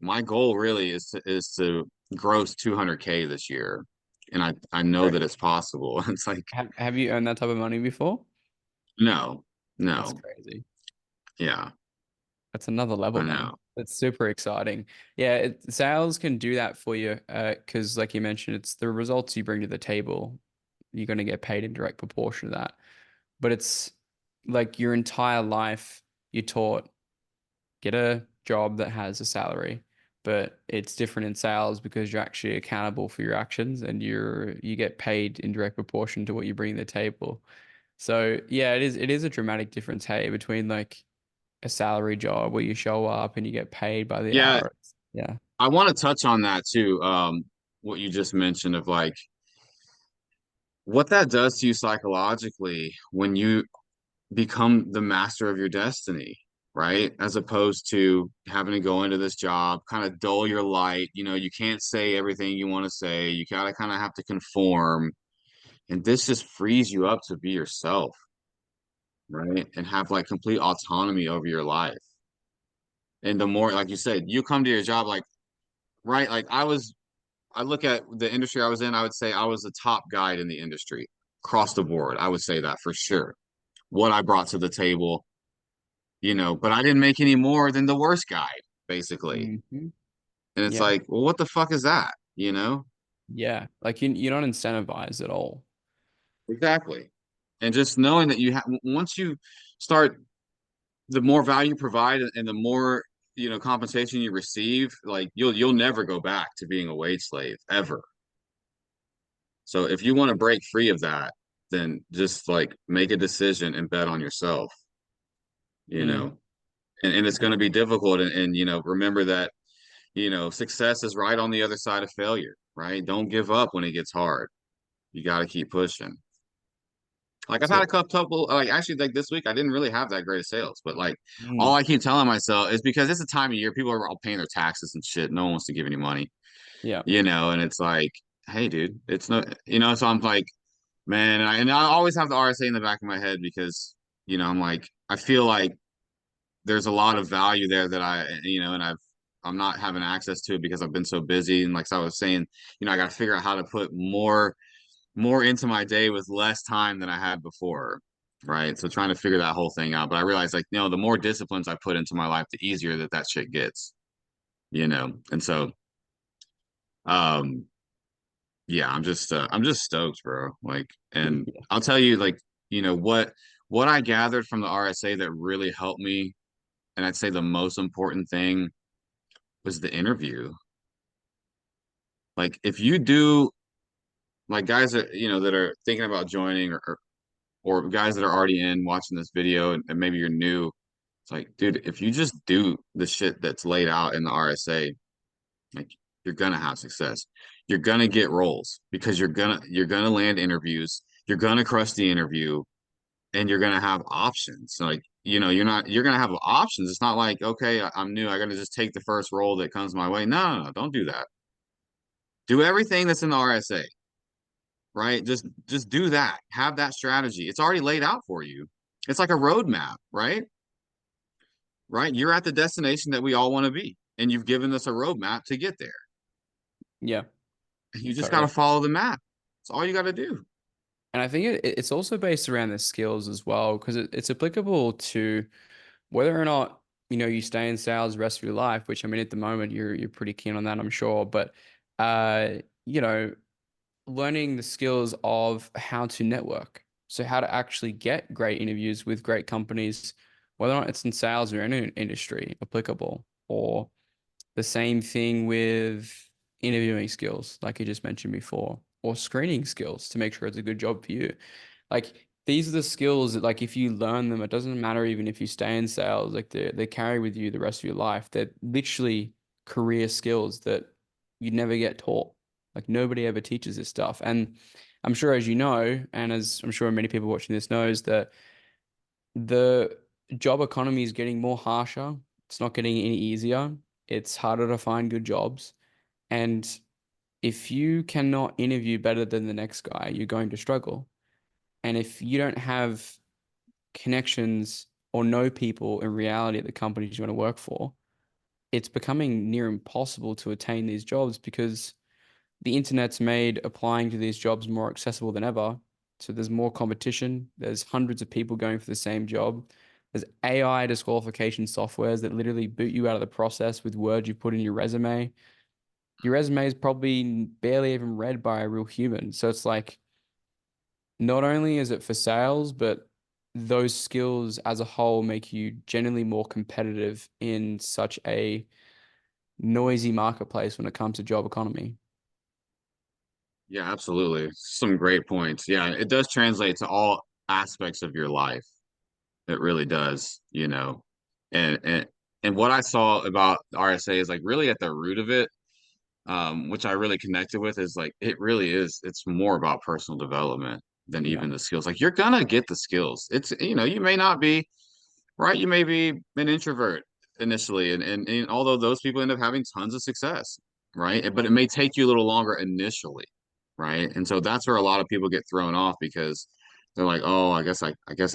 [SPEAKER 2] my goal really is to gross 200K this year, and I know that
[SPEAKER 1] crazy.
[SPEAKER 2] it's possible. It's like
[SPEAKER 1] Have you earned that type of money before?
[SPEAKER 2] no,
[SPEAKER 1] That's
[SPEAKER 2] no,
[SPEAKER 1] crazy.
[SPEAKER 2] yeah,
[SPEAKER 1] That's another level,
[SPEAKER 2] I
[SPEAKER 1] man.
[SPEAKER 2] know,
[SPEAKER 1] That's super exciting. Yeah, sales can do that for you, because like you mentioned, it's the results you bring to the table. You're going to get paid in direct proportion to that. But it's like your entire life you're taught get a job that has a salary, but it's different in sales because you're actually accountable for your actions and you get paid in direct proportion to what you bring to the table. So yeah, it is a dramatic difference, hey, between like a salary job where you show up and you get paid by the
[SPEAKER 2] yeah.
[SPEAKER 1] hour. Yeah.
[SPEAKER 2] I want to touch on that too. What you just mentioned of like what that does to you psychologically when you become the master of your destiny, right? As opposed to having to go into this job, kind of dull your light. You can't say everything you want to say. You gotta kind of have to conform. And this just frees you up to be yourself, right? And have like complete autonomy over your life. And the more, like you said, you come to your job like, right? Like I look at the industry I was in, I would say I was the top guide in the industry across the board. I would say that for sure. What I brought to the table, but I didn't make any more than the worst guy, basically.
[SPEAKER 1] Hmm.
[SPEAKER 2] And it's
[SPEAKER 1] Yeah.
[SPEAKER 2] like, well, what the fuck is that? You know?
[SPEAKER 1] Yeah. Like you're not incentivized at all.
[SPEAKER 2] Exactly. And just knowing that you have, once you start, the more value you provide and the more, compensation you receive, like you'll never go back to being a wage slave ever. So if you want to break free of that, then just like make a decision and bet on yourself, you
[SPEAKER 1] Mm.
[SPEAKER 2] know. And it's going to be difficult, and remember that, success is right on the other side of failure, right? Don't give up when it gets hard. You got to keep pushing. Like I've had a
[SPEAKER 1] So,
[SPEAKER 2] couple, like actually, like this week, I didn't really have that great of sales, but like all
[SPEAKER 1] mm,
[SPEAKER 2] I keep telling myself is because it's a time of year, people are all paying their taxes and shit. No one wants to give any money,
[SPEAKER 1] yeah.
[SPEAKER 2] and it's like, hey, dude, it's not, so I'm like, man, and I always have the RSA in the back of my head because, I'm like, I feel like there's a lot of value there that and I'm not having access to it because I've been so busy. And like I was saying, I got to figure out how to put more into my day with less time than I had before. Right. So trying to figure that whole thing out. But I realized like, the more disciplines I put into my life, the easier that shit gets, And so, um, yeah, I'm just stoked, bro. Like, and I'll tell you, like, what I gathered from the RSA that really helped me, and I'd say the most important thing was the interview. Like, if you do, like, guys that that are thinking about joining, or guys that are already in watching this video, and maybe you're new, it's like, dude, if you just do the shit that's laid out in the RSA, like, you're gonna have success. You're gonna get roles because you're gonna land interviews. You're gonna crush the interview, and you're gonna have options. Like, you're gonna have options. It's not like, okay, I'm new, I gotta just take the first role that comes my way. No, no, no, don't do that. Do everything that's in the RSA, right? Just do that. Have that strategy. It's already laid out for you. It's like a roadmap, right? Right? You're at the destination that we all want to be, and you've given us a roadmap to get there.
[SPEAKER 1] Yeah.
[SPEAKER 2] You just got
[SPEAKER 1] Totally.
[SPEAKER 2] to follow the map. That's all you got to do.
[SPEAKER 1] And I think it's also based around the skills as well, because it's applicable to whether or not, you stay in sales the rest of your life, which I mean, at the moment, you're pretty keen on that, I'm sure. But, uh, you know, learning the skills of how to network. So how to actually get great interviews with great companies, whether or not it's in sales or any industry applicable, or the same thing with interviewing skills, like you just mentioned before, or screening skills to make sure it's a good job for you. Like these are the skills that, like, if you learn them, it doesn't matter even if you stay in sales, like they carry with you the rest of your life. They're literally career skills that you never get taught. Like nobody ever teaches this stuff. And I'm sure, as you know, and as I'm sure many people watching this knows, that the job economy is getting more harsher. It's not getting any easier. It's harder to find good jobs. And if you cannot interview better than the next guy, you're going to struggle. And if you don't have connections or know people in reality at the companies you want to work for, it's becoming near impossible to attain these jobs because the internet's made applying to these jobs more accessible than ever. So there's more competition. There's hundreds of people going for the same job. There's AI disqualification softwares that literally boot you out of the process with words you put in your resume. Your resume is probably barely even read by a real human. So it's like, not only is it for sales, but those skills as a whole make you generally more competitive in such a noisy marketplace when it comes to job economy.
[SPEAKER 2] Yeah, absolutely. Some great points. Yeah, it does translate to all aspects of your life. It really does, And what I saw about RSA is like really at the root of it, which I really connected with, is like it really is. It's more about personal development than
[SPEAKER 1] Yeah.
[SPEAKER 2] even the skills. Like you're gonna get the skills. It's you may not be right. You may be an introvert initially, and although those people end up having tons of success, right? But it may take you a little longer initially, right? And so that's where a lot of people get thrown off because they're like, oh, I guess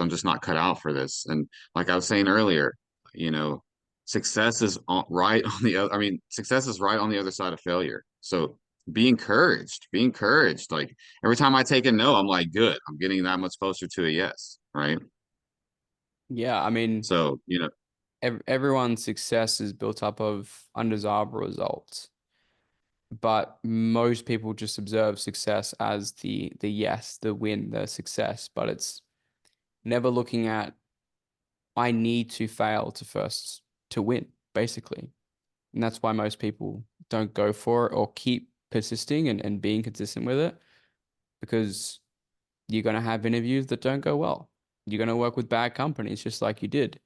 [SPEAKER 2] I'm just not cut out for this. And like I was saying earlier, you know, success is right on the other. I mean, success is right on the other side of failure. So be encouraged. Be encouraged. Like every time I take a no, I'm like, good. I'm getting that much closer to a yes, right?
[SPEAKER 1] Yeah, I mean,
[SPEAKER 2] So,
[SPEAKER 1] everyone's success is built up of undesirable results, but most people just observe success as the yes, the win, the success, but it's never looking at I need to fail to first to win, basically. And that's why most people don't go for it or keep persisting and being consistent with it because you're going to have interviews that don't go well. You're going to work with bad companies just like you did.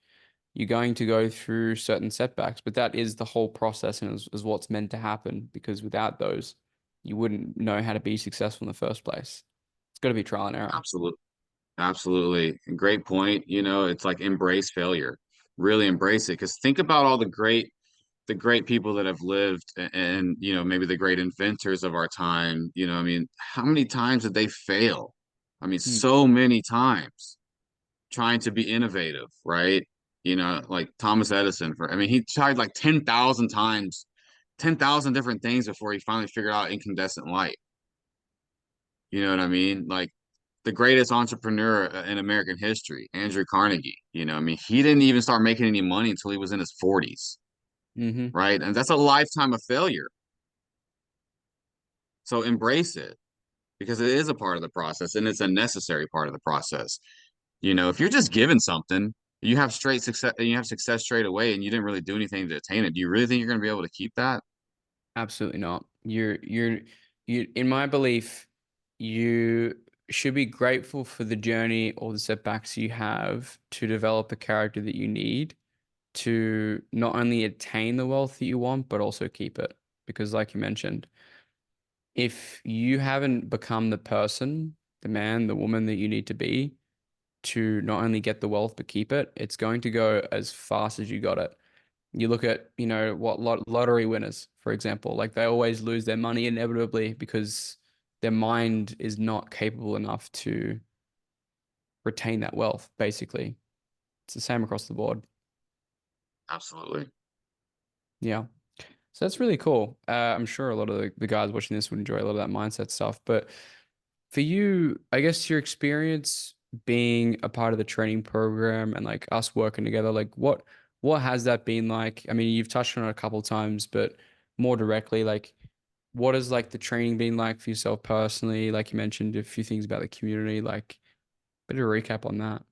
[SPEAKER 1] You're going to go through certain setbacks, but that is the whole process and is what's meant to happen because without those, you wouldn't know how to be successful in the first place. It's got to be trial and error.
[SPEAKER 2] absolutely, absolutely. Great point. It's like embrace failure, really embrace it. Because think about all the great people that have lived and, maybe the great inventors of our time. I mean, how many times did they fail? I mean,
[SPEAKER 1] Hmm.
[SPEAKER 2] so many times trying to be innovative, right? Like Thomas Edison, I mean, he tried like 10,000 times, 10,000 different things before he finally figured out incandescent light. You know what I mean? Like the greatest entrepreneur in American history, Andrew Carnegie. I mean, he didn't even start making any money until he was in his 40s,
[SPEAKER 1] Mm-hmm.
[SPEAKER 2] right? And that's a lifetime of failure. So embrace it because it is a part of the process and it's a necessary part of the process. If you're just given something, you have success straight away and you didn't really do anything to attain it. Do you really think you're going to be able to keep that?
[SPEAKER 1] Absolutely not. In my belief, you should be grateful for the journey or the setbacks you have to develop a character that you need to not only attain the wealth that you want, but also keep it. Because, like you mentioned, if you haven't become the person, the man, the woman that you need to be to not only get the wealth but keep it, it's going to go as fast as you got it. You look at, what lottery winners, for example, like they always lose their money inevitably because their mind is not capable enough to retain that wealth, basically. It's the same across the board.
[SPEAKER 2] Absolutely.
[SPEAKER 1] Yeah. So that's really cool. I'm sure a lot of the guys watching this would enjoy a lot of that mindset stuff. But for you, I guess your experience being a part of the training program and like us working together, like what has that been like? I mean, you've touched on it a couple times, but more directly, like what has like the training been like for yourself personally? Like you mentioned a few things about the community, like bit of a recap on that.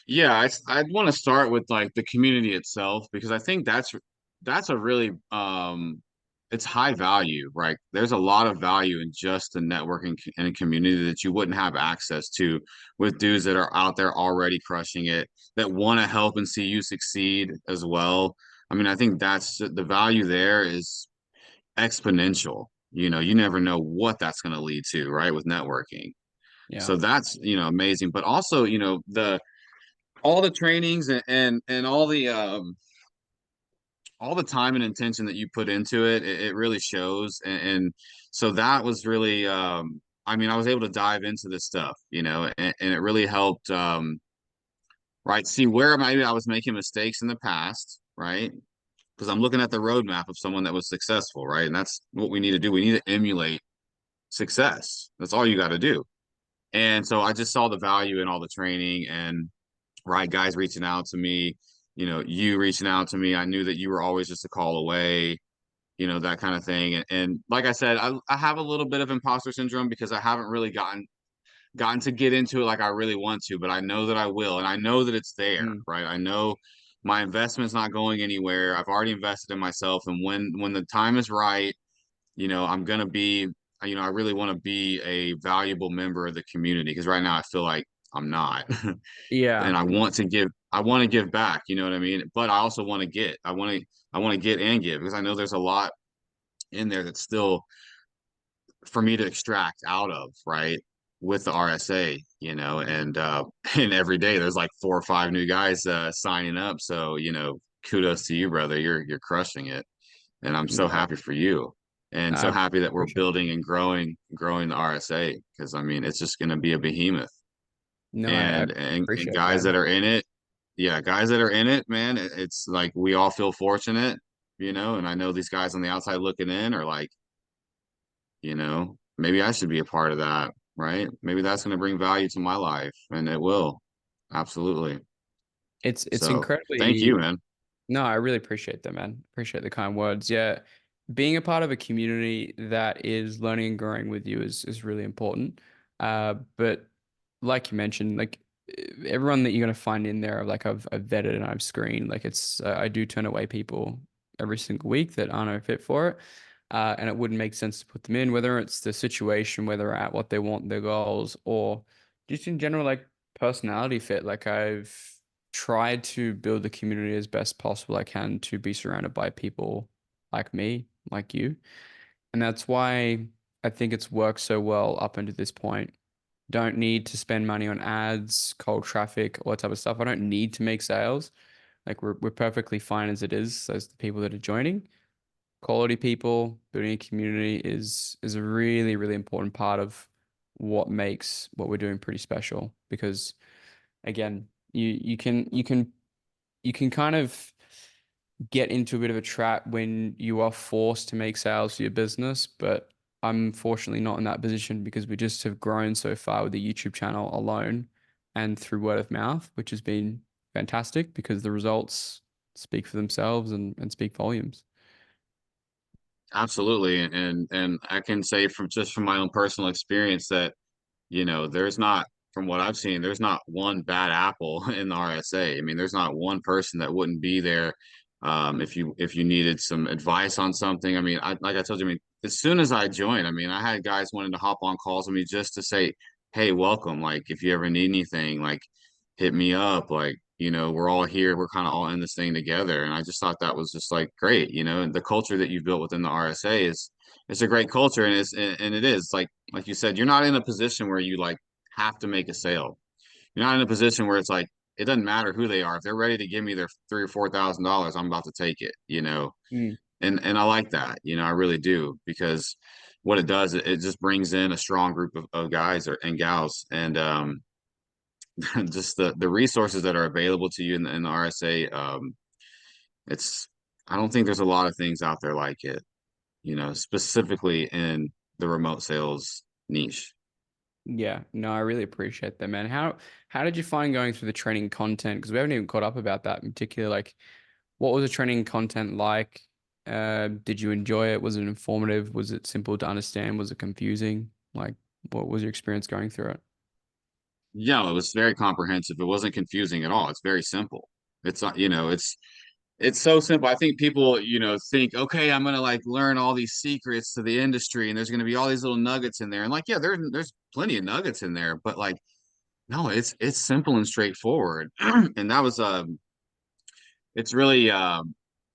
[SPEAKER 2] Yeah, I'd want to start with like the community itself because I think that's a really it's high value, right? There's a lot of value in just the networking and community that you wouldn't have access to with dudes that are out there already crushing it, that want to help and see you succeed as well. I mean, I think that's the value there is exponential. You never know what that's going to lead to, right? With networking.
[SPEAKER 1] Yeah.
[SPEAKER 2] So that's, amazing. But also, the all the trainings and all the time and intention that you put into it really shows. And so that was really, I mean, I was able to dive into this stuff, and it really helped, right, see where maybe I was making mistakes in the past, right? Because I'm looking at the roadmap of someone that was successful, right? And that's what we need to do. We need to emulate success. That's all you got to do. And so I just saw the value in all the training and right guys reaching out to me, you reaching out to me. I knew that you were always just a call away, that kind of thing. And like I said, I have a little bit of imposter syndrome because I haven't really gotten to get into it like I really want to, but I know that I will, and I know that it's there,
[SPEAKER 1] Mm.
[SPEAKER 2] right? I know my investment's not going anywhere. I've already invested in myself, and when the time is right, I'm gonna be, I really want to be a valuable member of the community because right now I feel like I'm not.
[SPEAKER 1] Yeah.
[SPEAKER 2] And I want to give back, you know what I mean? But I also want to get. I want to get and give because I know there's a lot in there that's still for me to extract out of, right? With the RSA, and and every day there's like 4 or 5 new guys signing up. So, kudos to you, brother. You're crushing it. And I'm so
[SPEAKER 1] No,
[SPEAKER 2] happy for you. And so
[SPEAKER 1] I
[SPEAKER 2] happy that we're
[SPEAKER 1] appreciate it.
[SPEAKER 2] building and growing the RSA because I mean it's just gonna be a behemoth.
[SPEAKER 1] No, I
[SPEAKER 2] And
[SPEAKER 1] appreciate it,
[SPEAKER 2] guys that
[SPEAKER 1] man.
[SPEAKER 2] are in it, yeah, guys that are in it, man, it's like we all feel fortunate, and I know these guys on the outside looking in are like, maybe I should be a part of that, right? Maybe that's going to bring value to my life, and it will. Absolutely.
[SPEAKER 1] It's
[SPEAKER 2] So thank you,
[SPEAKER 1] incredibly.
[SPEAKER 2] man.
[SPEAKER 1] No, I really appreciate that, man. Appreciate the kind words. Yeah, being a part of a community that is learning and growing with you is really important. But like you mentioned, like everyone that you're gonna find in there, like I've vetted and I've screened. Like it's I do turn away people every single week that aren't a fit for it. And it wouldn't make sense to put them in, whether it's the situation, where they're at, what they want, their goals, or just in general, like personality fit. Like I've tried to build the community as best possible I can to be surrounded by people like me, like you. And that's why I think it's worked so well up until this point. Don't need to spend money on ads, cold traffic, all that type of stuff. I don't need to make sales. Like we're perfectly fine as it is, as the people that are joining. Quality people, building a community is a really, really important part of what makes what we're doing pretty special. Because again, you can kind of get into a bit of a trap when you are forced to make sales for your business, but I'm fortunately not in that position because we just have grown so far with the YouTube channel alone and through word of mouth, which has been fantastic because the results speak for themselves and speak volumes.
[SPEAKER 2] Absolutely. And I can say from just from my own personal experience that, there's not, from what I've seen, there's not one bad apple in the RSA. I mean, there's not one person that wouldn't be there if you needed some advice on something. I mean, like I told you, I mean, as soon as I joined, I mean, I had guys wanting to hop on calls with me just to say, "Hey, welcome. Like, if you ever need anything, like, hit me up. Like, we're all here. We're kind of all in this thing together." And I just thought that was just like great. And the culture that you've built within the RSA is it's a great culture, and it is like you said, you're not in a position where you like have to make a sale. You're not in a position where it's like it doesn't matter who they are. If they're ready to give me their $3,000 or $4,000, I'm about to take it.
[SPEAKER 1] Mm.
[SPEAKER 2] And I like that, I really do, because what it does, it just brings in a strong group of guys and gals, and just the resources that are available to you in the RSA. It's I don't think there's a lot of things out there like it, specifically in the remote sales niche.
[SPEAKER 1] Yeah, no, I really appreciate that, man. How did you find going through the training content? Because we haven't even caught up about that in particular. Like, what was the training content like? Did you enjoy it? Was it informative? Was it simple to understand? Was it confusing? Like, what was your experience going through it?
[SPEAKER 2] Yeah, it was very comprehensive. It wasn't confusing at all. It's very simple. It's not, it's so simple. I think people, think, okay, I'm gonna like learn all these secrets to the industry, and there's gonna be all these little nuggets in there. And like, yeah, there's plenty of nuggets in there, but like, no, it's simple and straightforward. And that was it's really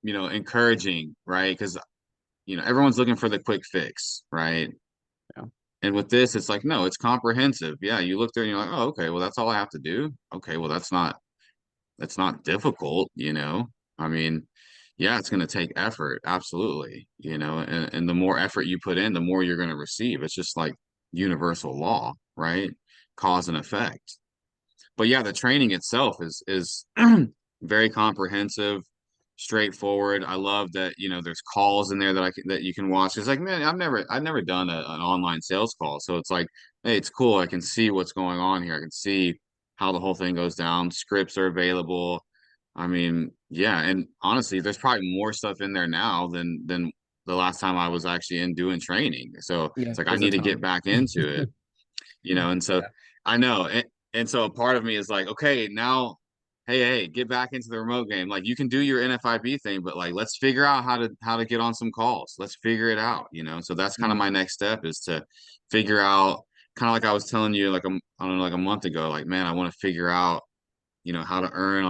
[SPEAKER 2] encouraging, right? Because everyone's looking for the quick fix, right?
[SPEAKER 1] Yeah.
[SPEAKER 2] And with this, it's like, no, it's comprehensive. Yeah, you look there and you're like, oh, okay, well, that's all I have to do. Okay, well, that's not difficult. I mean, yeah, it's going to take effort, absolutely, and the more effort you put in, the more you're going to receive. It's just like universal law, right? Cause and effect. But yeah, the training itself is very comprehensive, straightforward. I love that, there's calls in there that you can watch. It's like, man, I've never done an online sales call. So it's like, hey, it's cool. I can see what's going on here. I can see how the whole thing goes down. Scripts are available. I mean, yeah, and honestly, there's probably more stuff in there now than the last time I was actually in doing training. So
[SPEAKER 1] Yeah,
[SPEAKER 2] it's like I
[SPEAKER 1] there's a
[SPEAKER 2] need to get
[SPEAKER 1] ton.
[SPEAKER 2] back into it. And so
[SPEAKER 1] Yeah.
[SPEAKER 2] I know, and so a part of me is like, okay, now, hey, get back into the remote game. Like you can do your NFIB thing, but like let's figure out how to get on some calls. Let's figure it out. So that's kind of
[SPEAKER 1] Mm,
[SPEAKER 2] my next step is to figure out, kind of like I was telling you, like I don't know, like a month ago, like man, I want to figure out, how to earn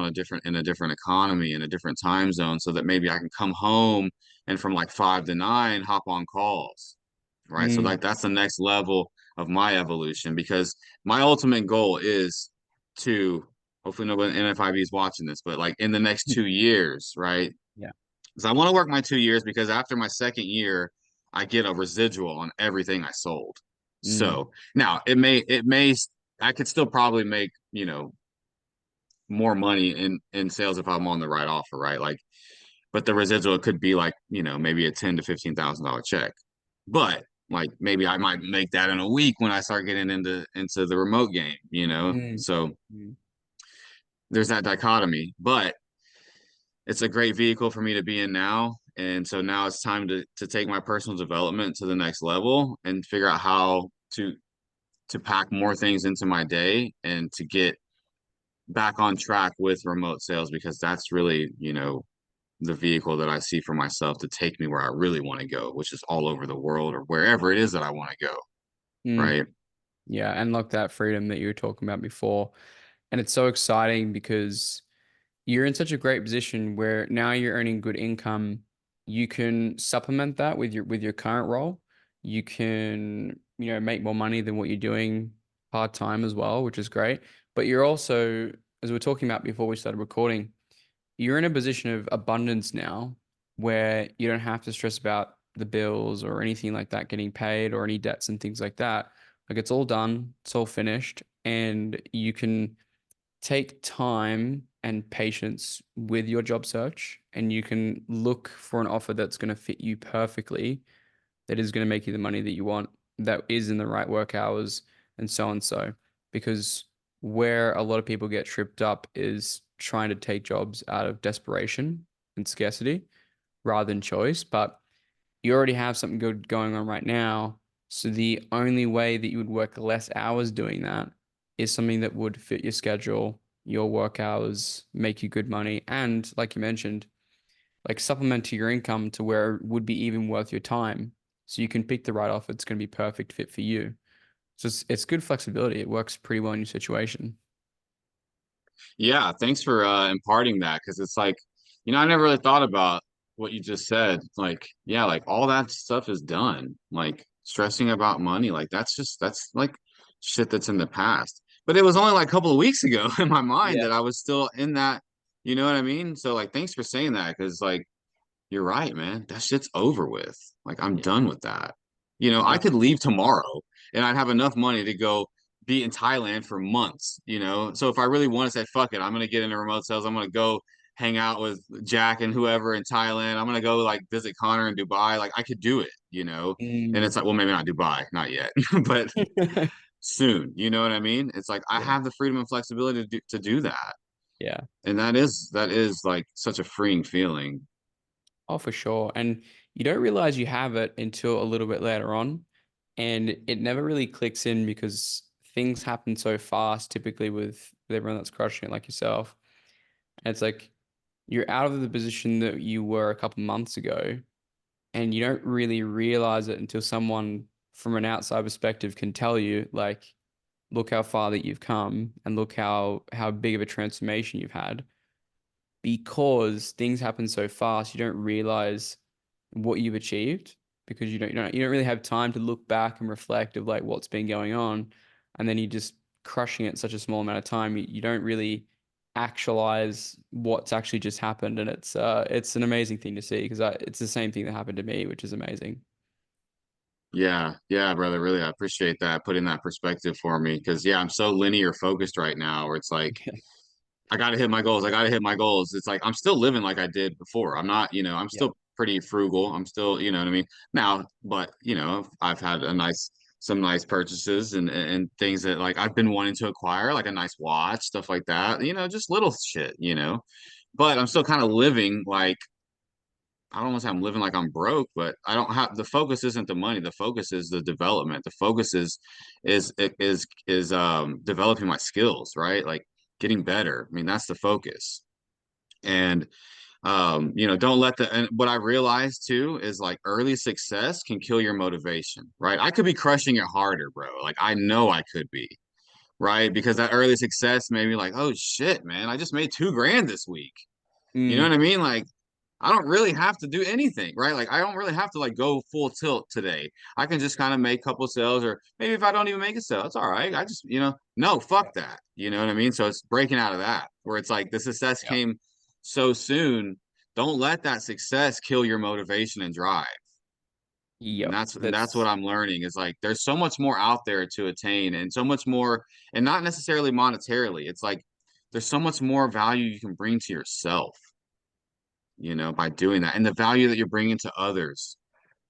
[SPEAKER 2] in a different economy, in a different time zone, so that maybe I can come home and from like 5 to 9 hop on calls, right? So
[SPEAKER 1] mm,
[SPEAKER 2] like that's the next level of my evolution, because my ultimate goal is to, hopefully nobody in NFIB is watching this, but like in the next 2 years, right?
[SPEAKER 1] yeah.
[SPEAKER 2] Because I want to work my 2 years, because after my second year, I get a residual on everything I sold.
[SPEAKER 1] Mm,
[SPEAKER 2] So now it may I could still probably make, more money in sales if I'm on the right offer, right? Like, but the residual could be like, maybe a $10,000 to $15,000 check. But like maybe I might make that in a week when I start getting into the remote game.
[SPEAKER 1] mm,
[SPEAKER 2] So
[SPEAKER 1] mm.
[SPEAKER 2] there's that dichotomy, but it's a great vehicle for me to be in now. And so now it's time to take my personal development to the next level and figure out how to pack more things into my day and to get back on track with remote sales because that's really, the vehicle that I see for myself to take me where I really want to go, which is all over the world or wherever it is that I want to go.
[SPEAKER 1] Mm,
[SPEAKER 2] Right.
[SPEAKER 1] yeah, and like that freedom that you were talking about before. And it's so exciting because you're in such a great position where now you're earning good income. You can supplement that with your current role. You can, make more money than what you're doing part time as well, which is great. But you're also, as we were talking about before we started recording, you're in a position of abundance now where you don't have to stress about the bills or anything like that getting paid or any debts and things like that. Like it's all done, it's all finished, and you can take time and patience with your job search and you can look for an offer that's going to fit you perfectly, that is going to make you the money that you want, that is in the right work hours, and so on. So, because where a lot of people get tripped up is trying to take jobs out of desperation and scarcity rather than choice. But you already have something good going on right now. So the only way that you would work less hours doing that is something that would fit your schedule, your work hours, make you good money, and like you mentioned, like supplement to your income to where it would be even worth your time. So you can pick the right offer. It's going to be perfect fit for you. So it's good flexibility. It works pretty well in your situation.
[SPEAKER 2] Yeah. Thanks for imparting that because it's like, I never really thought about what you just said. Like, yeah, like all that stuff is done. Like stressing about money, like that's like shit that's in the past. But it was only like a couple of weeks ago in my mind
[SPEAKER 1] Yeah.
[SPEAKER 2] that I was still in that, you know what I mean? So like thanks for saying that because like you're right, man. That shit's over with. Like I'm
[SPEAKER 1] Yeah.
[SPEAKER 2] done with that. I
[SPEAKER 1] Yeah.
[SPEAKER 2] could leave tomorrow and I'd have enough money to go be in Thailand for months. So if I really want to say, fuck it, I'm gonna get into remote sales, I'm gonna go hang out with Jack and whoever in Thailand. I'm gonna go like visit Connor in Dubai. Like I could do it. And
[SPEAKER 1] Mm.
[SPEAKER 2] it's like, well, maybe not Dubai, not yet, but soon. You know what I mean? It's like I
[SPEAKER 1] Yeah.
[SPEAKER 2] have the freedom and flexibility to do that.
[SPEAKER 1] Yeah.
[SPEAKER 2] And that is like such a freeing feeling.
[SPEAKER 1] Oh, for sure. And you don't realize you have it until a little bit later on. And it never really clicks in because things happen so fast, typically with everyone that's crushing it like yourself. And it's like you're out of the position that you were a couple months ago, and you don't really realize it until someone from an outside perspective can tell you, like, look how far that you've come and look how big of a transformation you've had because things happen so fast, you don't realize what you've achieved because you don't really have time to look back and reflect of like what's been going on, and then you just crushing it in such a small amount of time. You don't really actualize what's actually just happened, and it's an amazing thing to see because it's the same thing that happened to me, which is amazing.
[SPEAKER 2] Yeah, yeah, brother. Really, I appreciate that, putting that perspective for me. Because yeah, I'm so linear focused right now, where it's like I gotta hit my goals. I gotta hit my goals. It's like I'm still living like I did before. I'm not, I'm
[SPEAKER 1] Yeah.
[SPEAKER 2] still pretty frugal. I'm still, you know what I mean? Now, but I've had some nice purchases and things that like I've been wanting to acquire, like a nice watch, stuff like that. Just little shit. But I'm still kind of living like I don't want to say I'm living like I'm broke, but I don't have the focus isn't the money. The focus is the development. The focus is developing my skills, right? Like getting better. I mean, that's the focus. And don't let the and what I realized too is like early success can kill your motivation, right? I could be crushing it harder, bro. Like I know I could be, right? Because that early success made me like, oh shit, man, I just made 2 grand this week. You know
[SPEAKER 1] Mm,
[SPEAKER 2] what I mean? Like I don't really have to do anything, right? Like I don't really have to like go full tilt today. I can just kind of make a couple sales, or maybe if I don't even make a sale, it's all right. I just, no, fuck that. You know what I mean? So it's breaking out of that where it's like the success
[SPEAKER 1] yep.
[SPEAKER 2] came so soon. Don't let that success kill your motivation and drive. And
[SPEAKER 1] Yep.
[SPEAKER 2] that's what
[SPEAKER 1] That's
[SPEAKER 2] I'm learning is like there's so much more out there to attain and so much more, and not necessarily monetarily. It's like there's so much more value you can bring to yourself, by doing that, and the value that you're bringing to others,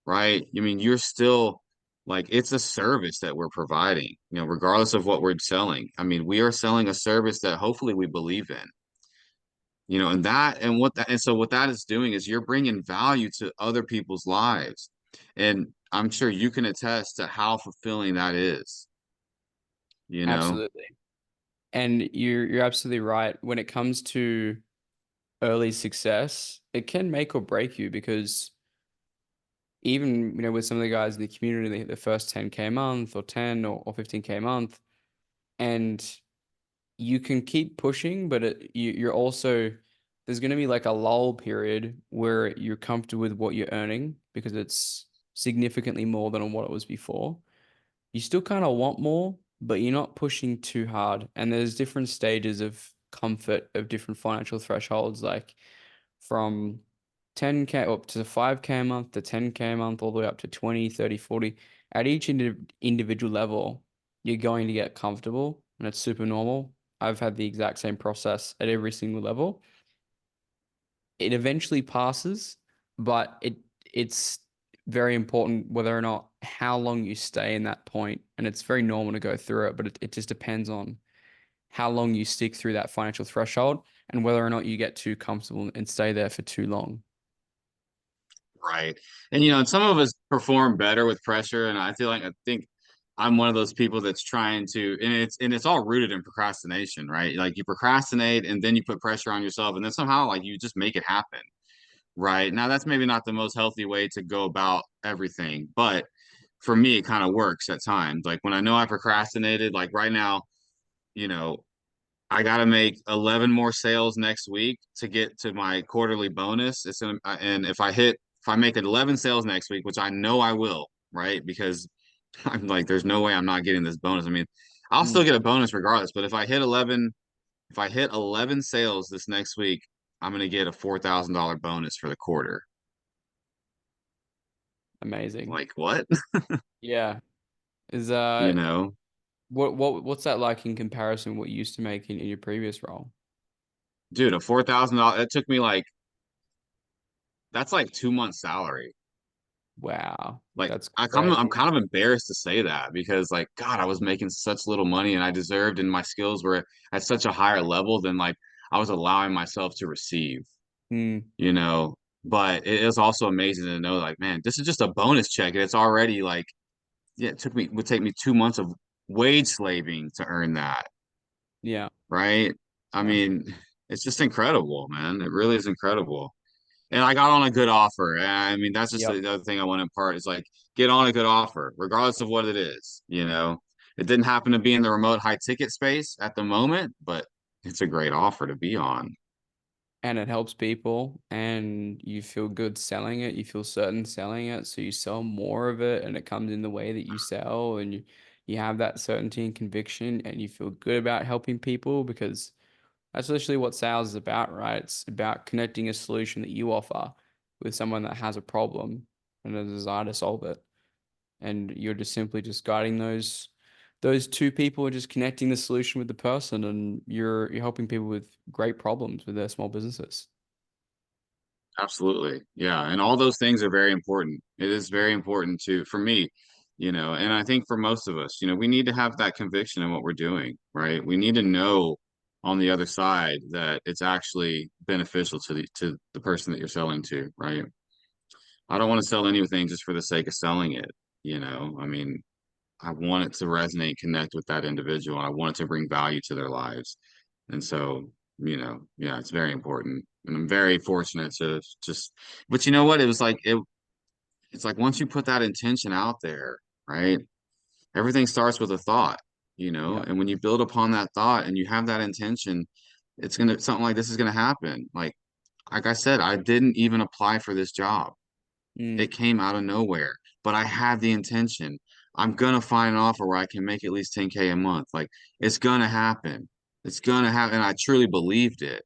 [SPEAKER 2] right? I mean, you're still Like it's a service that we're providing, regardless of what we're selling. I mean, we are selling a service that hopefully we believe in, and so what that is doing is you're bringing value to other people's lives. And I'm sure you can attest to how fulfilling that is, you know?
[SPEAKER 1] Absolutely. And you're absolutely right. When it comes to early success, it can make or break you because even, with some of the guys in the community, they hit the first 10K a month or 10 or 15K a month, and you can keep pushing, but you're also, there's going to be like a lull period where you're comfortable with what you're earning because it's significantly more than what it was before. You still kind of want more, but you're not pushing too hard. And there's different stages of comfort of different financial thresholds, like from 10K up to 5K a month to 10K a month, all the way up to 20, 30, 40. At each individual level, you're going to get comfortable, and it's super normal. I've had the exact same process at every single level. It eventually passes, but it's very important whether or not how long you stay in that point. And it's very normal to go through it, but it just depends on how long you stick through that financial threshold and whether or not you get too comfortable and stay there for too long.
[SPEAKER 2] Right. And some of us perform better with pressure. And I think I'm one of those people that's trying to, and it's all rooted in procrastination, right? Like you procrastinate and then you put pressure on yourself and then somehow like you just make it happen. Right. Now that's maybe not the most healthy way to go about everything, but for me it kind of works at times. Like when I know I procrastinated, like right now, you know, I got to make 11 more sales next week to get to my quarterly bonus. And if I make 11 sales next week, which I know I will, right? Because I'm like, there's no way I'm not getting this bonus. I mean, I'll
[SPEAKER 1] Mm,
[SPEAKER 2] still get a bonus regardless, but if I hit 11 sales this next week, I'm going to get a $4,000 bonus for the quarter.
[SPEAKER 1] amazing.
[SPEAKER 2] Like, what?
[SPEAKER 1] Yeah. Is
[SPEAKER 2] You know,
[SPEAKER 1] what's that like in comparison to what you used to make in your previous role?
[SPEAKER 2] dude, a $4,000, it took me like, that's like 2 months salary.
[SPEAKER 1] Wow.
[SPEAKER 2] Like
[SPEAKER 1] That's
[SPEAKER 2] I'm
[SPEAKER 1] crazy.
[SPEAKER 2] kind of embarrassed to say that because like God, I was making such little money and I deserved and my skills were at such a higher level than like I was allowing myself to receive,
[SPEAKER 1] Mm,
[SPEAKER 2] you know. But it is also amazing to know like, man, this is just a bonus check and it's already like, yeah, would take me 2 months of wage slaving to earn that,
[SPEAKER 1] yeah.
[SPEAKER 2] right? I
[SPEAKER 1] Yeah.
[SPEAKER 2] mean, it's just incredible, man. It really is incredible. And I got on a good offer. And I mean, that's just
[SPEAKER 1] Yep.
[SPEAKER 2] the other thing I want to impart is like get on a good offer, regardless of what it is. It didn't happen to be in the remote high ticket space at the moment, but it's a great offer to be on.
[SPEAKER 1] And it helps people and you feel good selling it. You feel certain selling it. So you sell more of it and it comes in the way that you sell and you have that certainty and conviction and you feel good about helping people because that's literally what sales is about, right? It's about connecting a solution that you offer with someone that has a problem and a desire to solve it. And you're just simply just guiding those two people and just connecting the solution with the person and you're helping people with great problems with their small businesses.
[SPEAKER 2] Absolutely. Yeah. And all those things are very important. It is very important for me, and I think for most of us, we need to have that conviction in what we're doing, right? We need to know on the other side that it's actually beneficial to the person that you're selling to, right? I don't want to sell anything just for the sake of selling it. I mean, I want it to resonate, connect with that individual. I want it to bring value to their lives. And so, yeah, it's very important. And I'm very fortunate to just, but you know what? It's like once you put that intention out there, right? Everything starts with a thought.
[SPEAKER 1] Yeah.
[SPEAKER 2] And when you build upon that thought and you have that intention, something like this is gonna happen. Like I said, I didn't even apply for this job.
[SPEAKER 1] Mm,
[SPEAKER 2] It came out of nowhere, but I had the intention. I'm gonna find an offer where I can make at least 10K a month. Like it's gonna happen. It's gonna happen. And I truly believed it.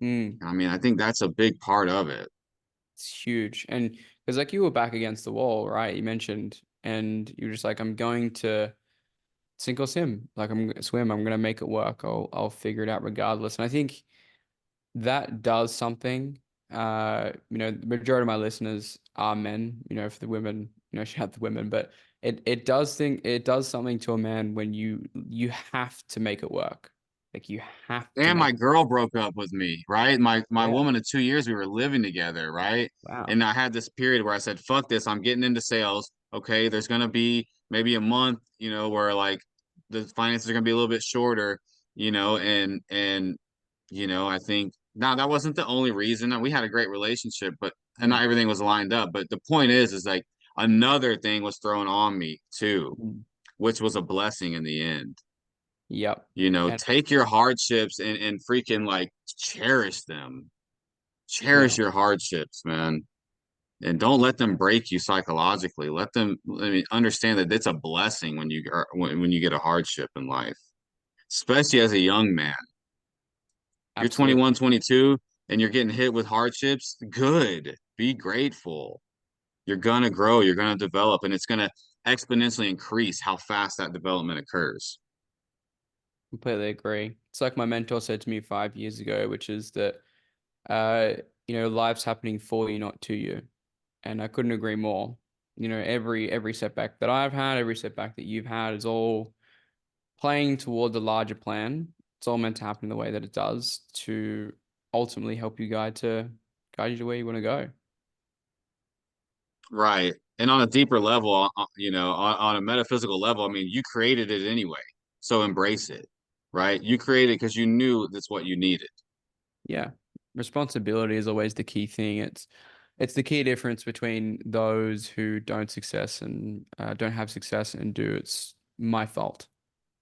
[SPEAKER 1] mm.
[SPEAKER 2] I mean, I think that's a big part of it.
[SPEAKER 1] It's huge. And because like you were back against the wall, right? You mentioned, and you're just like, I'm going to sink or swim. Like I'm gonna swim. I'm gonna make it work. I'll figure it out regardless. And I think that does something. The majority of my listeners are men. For the women, shout out the women, but it does something to a man when you have to make it work. Like you have to
[SPEAKER 2] And
[SPEAKER 1] make
[SPEAKER 2] my
[SPEAKER 1] it.
[SPEAKER 2] girl broke up with me, right? My
[SPEAKER 1] Yeah.
[SPEAKER 2] woman of 2 years, we were living together, right?
[SPEAKER 1] Wow.
[SPEAKER 2] And I had this period where I said, fuck this, I'm getting into sales. Okay, there's gonna be maybe a month, where like the finances are gonna be a little bit shorter, and I think now that wasn't the only reason. We had a great relationship, but and
[SPEAKER 1] Mm,
[SPEAKER 2] not everything was lined up. But the point is like another thing was thrown on me too,
[SPEAKER 1] mm.
[SPEAKER 2] which was a blessing in the end.
[SPEAKER 1] Yep. And
[SPEAKER 2] Take your hardships and freaking like cherish them.
[SPEAKER 1] yeah,
[SPEAKER 2] Cherish your hardships, man. And don't let them break you psychologically. I mean, understand that it's a blessing when you get a hardship in life, especially as a young man. You're
[SPEAKER 1] absolutely.
[SPEAKER 2] 21, 22, and you're getting hit with hardships. Good. Be grateful. You're gonna grow, you're gonna develop, and it's gonna exponentially increase how fast that development occurs.
[SPEAKER 1] Completely agree. It's like my mentor said to me 5 years ago, which is that uh, life's happening for you, not to you. And I couldn't agree more. Every setback that I've had, every setback that you've had is all playing toward the larger plan. It's all meant to happen in the way that it does to ultimately help you guide you to where you want to go.
[SPEAKER 2] Right. And on a deeper level, on a metaphysical level, I mean, you created it anyway. So embrace it, right? You created it because you knew that's what you needed.
[SPEAKER 1] Yeah. Responsibility is always the key thing. It's the key difference between those who don't have success and do. It's my fault.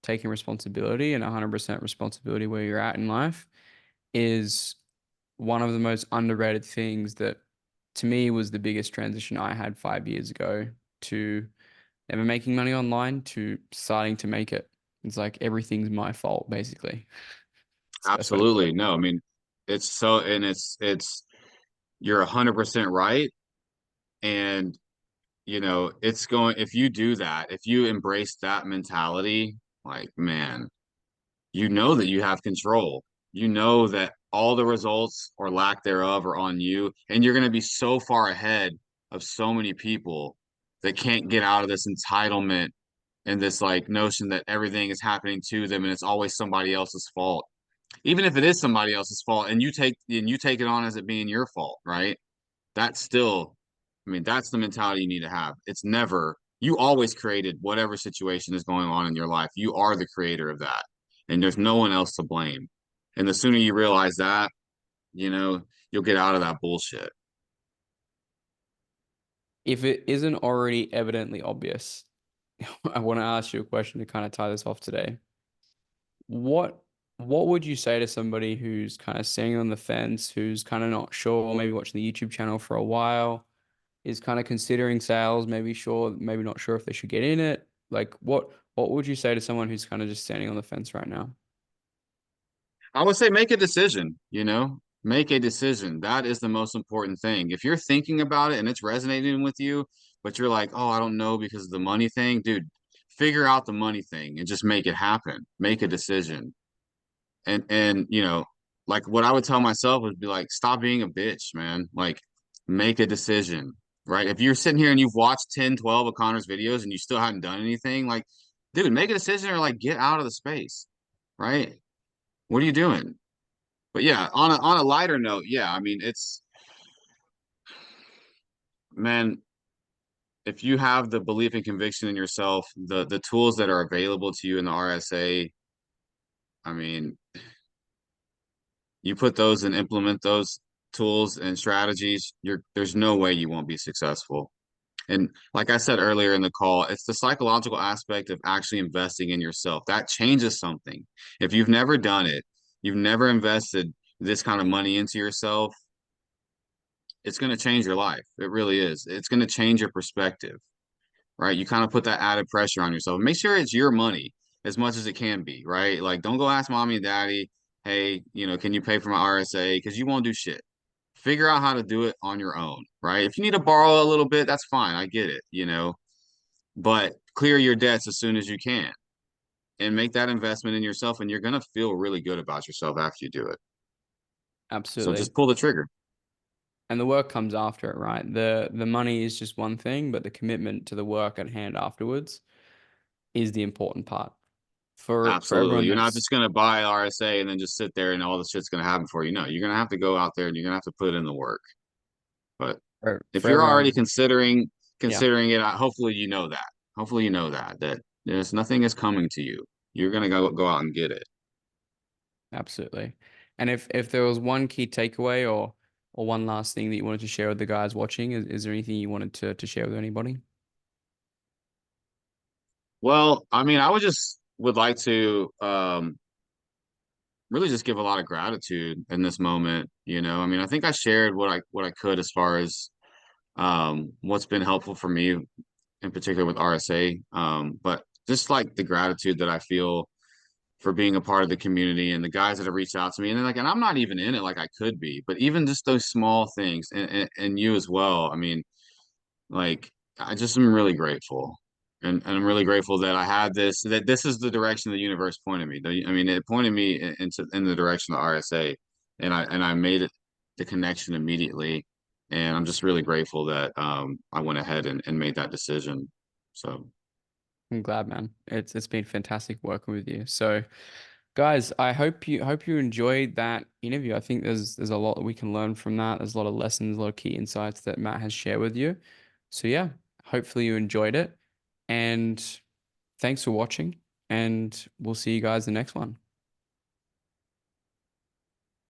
[SPEAKER 1] Taking responsibility and 100% responsibility where you're at in life is one of the most underrated things that to me was the biggest transition I had 5 years ago to never making money online to starting to make it. It's like everything's my fault, basically. It's the best way to put
[SPEAKER 2] Absolutely.
[SPEAKER 1] it.
[SPEAKER 2] No, I mean, you're 100% right. And, if you do that, if you embrace that mentality, like, man, you know that you have control. You know that all the results or lack thereof are on you, and you're going to be so far ahead of so many people that can't get out of this entitlement and this like notion that everything is happening to them and it's always somebody else's fault. Even if it is somebody else's fault and you take it on as it being your fault, right? That's still, I mean, that's the mentality you need to have. It's never, you always created whatever situation is going on in your life. You are the creator of that, and there's no one else to blame. And the sooner you realize that, you'll get out of that bullshit.
[SPEAKER 1] If it isn't already evidently obvious, I want to ask you a question to kind of tie this off today. What what would you say to somebody who's kind of sitting on the fence, who's kind of not sure, maybe watching the YouTube channel for a while, is kind of considering sales, maybe sure, maybe not sure if they should get in it? Like what would you say to someone who's kind of just standing on the fence right now?
[SPEAKER 2] I would say make a decision, make a decision. That is the most important thing. If you're thinking about it and it's resonating with you, but you're like, oh, I don't know because of the money thing, dude, figure out the money thing and just make it happen. Make a decision. And like what I would tell myself would be like, stop being a bitch, man. Like, make a decision, right? If you're sitting here and you've watched 10, 12 of Connor's videos and you still haven't done anything, like, dude, make a decision or like get out of the space, right? What are you doing? But yeah, on a lighter note, yeah, I mean, it's man, if you have the belief and conviction in yourself, the tools that are available to you in the RSA, I mean, you put those and implement those tools and strategies, there's no way you won't be successful. And like I said earlier in the call, it's the psychological aspect of actually investing in yourself. That changes something. If you've never done it, you've never invested this kind of money into yourself, it's going to change your life. It really is. It's going to change your perspective, right? You kind of put that added pressure on yourself. Make sure it's your money as much as it can be, right? Like, don't go ask mommy and daddy, hey, can you pay for my RSA? Because you won't do shit. Figure out how to do it on your own, right? If you need to borrow a little bit, that's fine. I get it. But clear your debts as soon as you can and make that investment in yourself, and you're going to feel really good about yourself after you do it. So
[SPEAKER 1] Absolutely.
[SPEAKER 2] just pull the trigger.
[SPEAKER 1] And the work comes after it, right? The money is just one thing, but the commitment to the work at hand afterwards is the important part. For
[SPEAKER 2] Absolutely.
[SPEAKER 1] everyone
[SPEAKER 2] You're not
[SPEAKER 1] that's
[SPEAKER 2] just gonna buy RSA and then just sit there and all the shit's gonna happen for you. No, you're gonna have to go out there and you're gonna have to put in the work. But if
[SPEAKER 1] for
[SPEAKER 2] you're already
[SPEAKER 1] everyone, yeah,
[SPEAKER 2] considering it, hopefully you know that. Hopefully you know that there's nothing is coming to you. You're gonna go out and get it.
[SPEAKER 1] absolutely. And if there was one key takeaway or one last thing that you wanted to share with the guys watching, is there anything you wanted to share with anybody?
[SPEAKER 2] Well, I mean, I would like to really just give a lot of gratitude in this moment. I mean, I think I shared what I could as far as what's been helpful for me in particular with RSA. But just like the gratitude that I feel for being a part of the community and the guys that have reached out to me, and and I'm not even in it like I could be, but even just those small things, and you as well. I mean, like I just am really grateful. And I'm really grateful that I had that this is the direction the universe pointed me. I mean, it pointed me in the direction of RSA, and I made it the connection immediately. And I'm just really grateful that I went ahead and made that decision. So
[SPEAKER 1] I'm glad, man. It's been fantastic working with you. So, guys, I hope you enjoyed that interview. I think there's a lot that we can learn from that. There's a lot of lessons, a lot of key insights that Matt has shared with you. So yeah, hopefully you enjoyed it. And thanks for watching, and we'll see you guys the next one.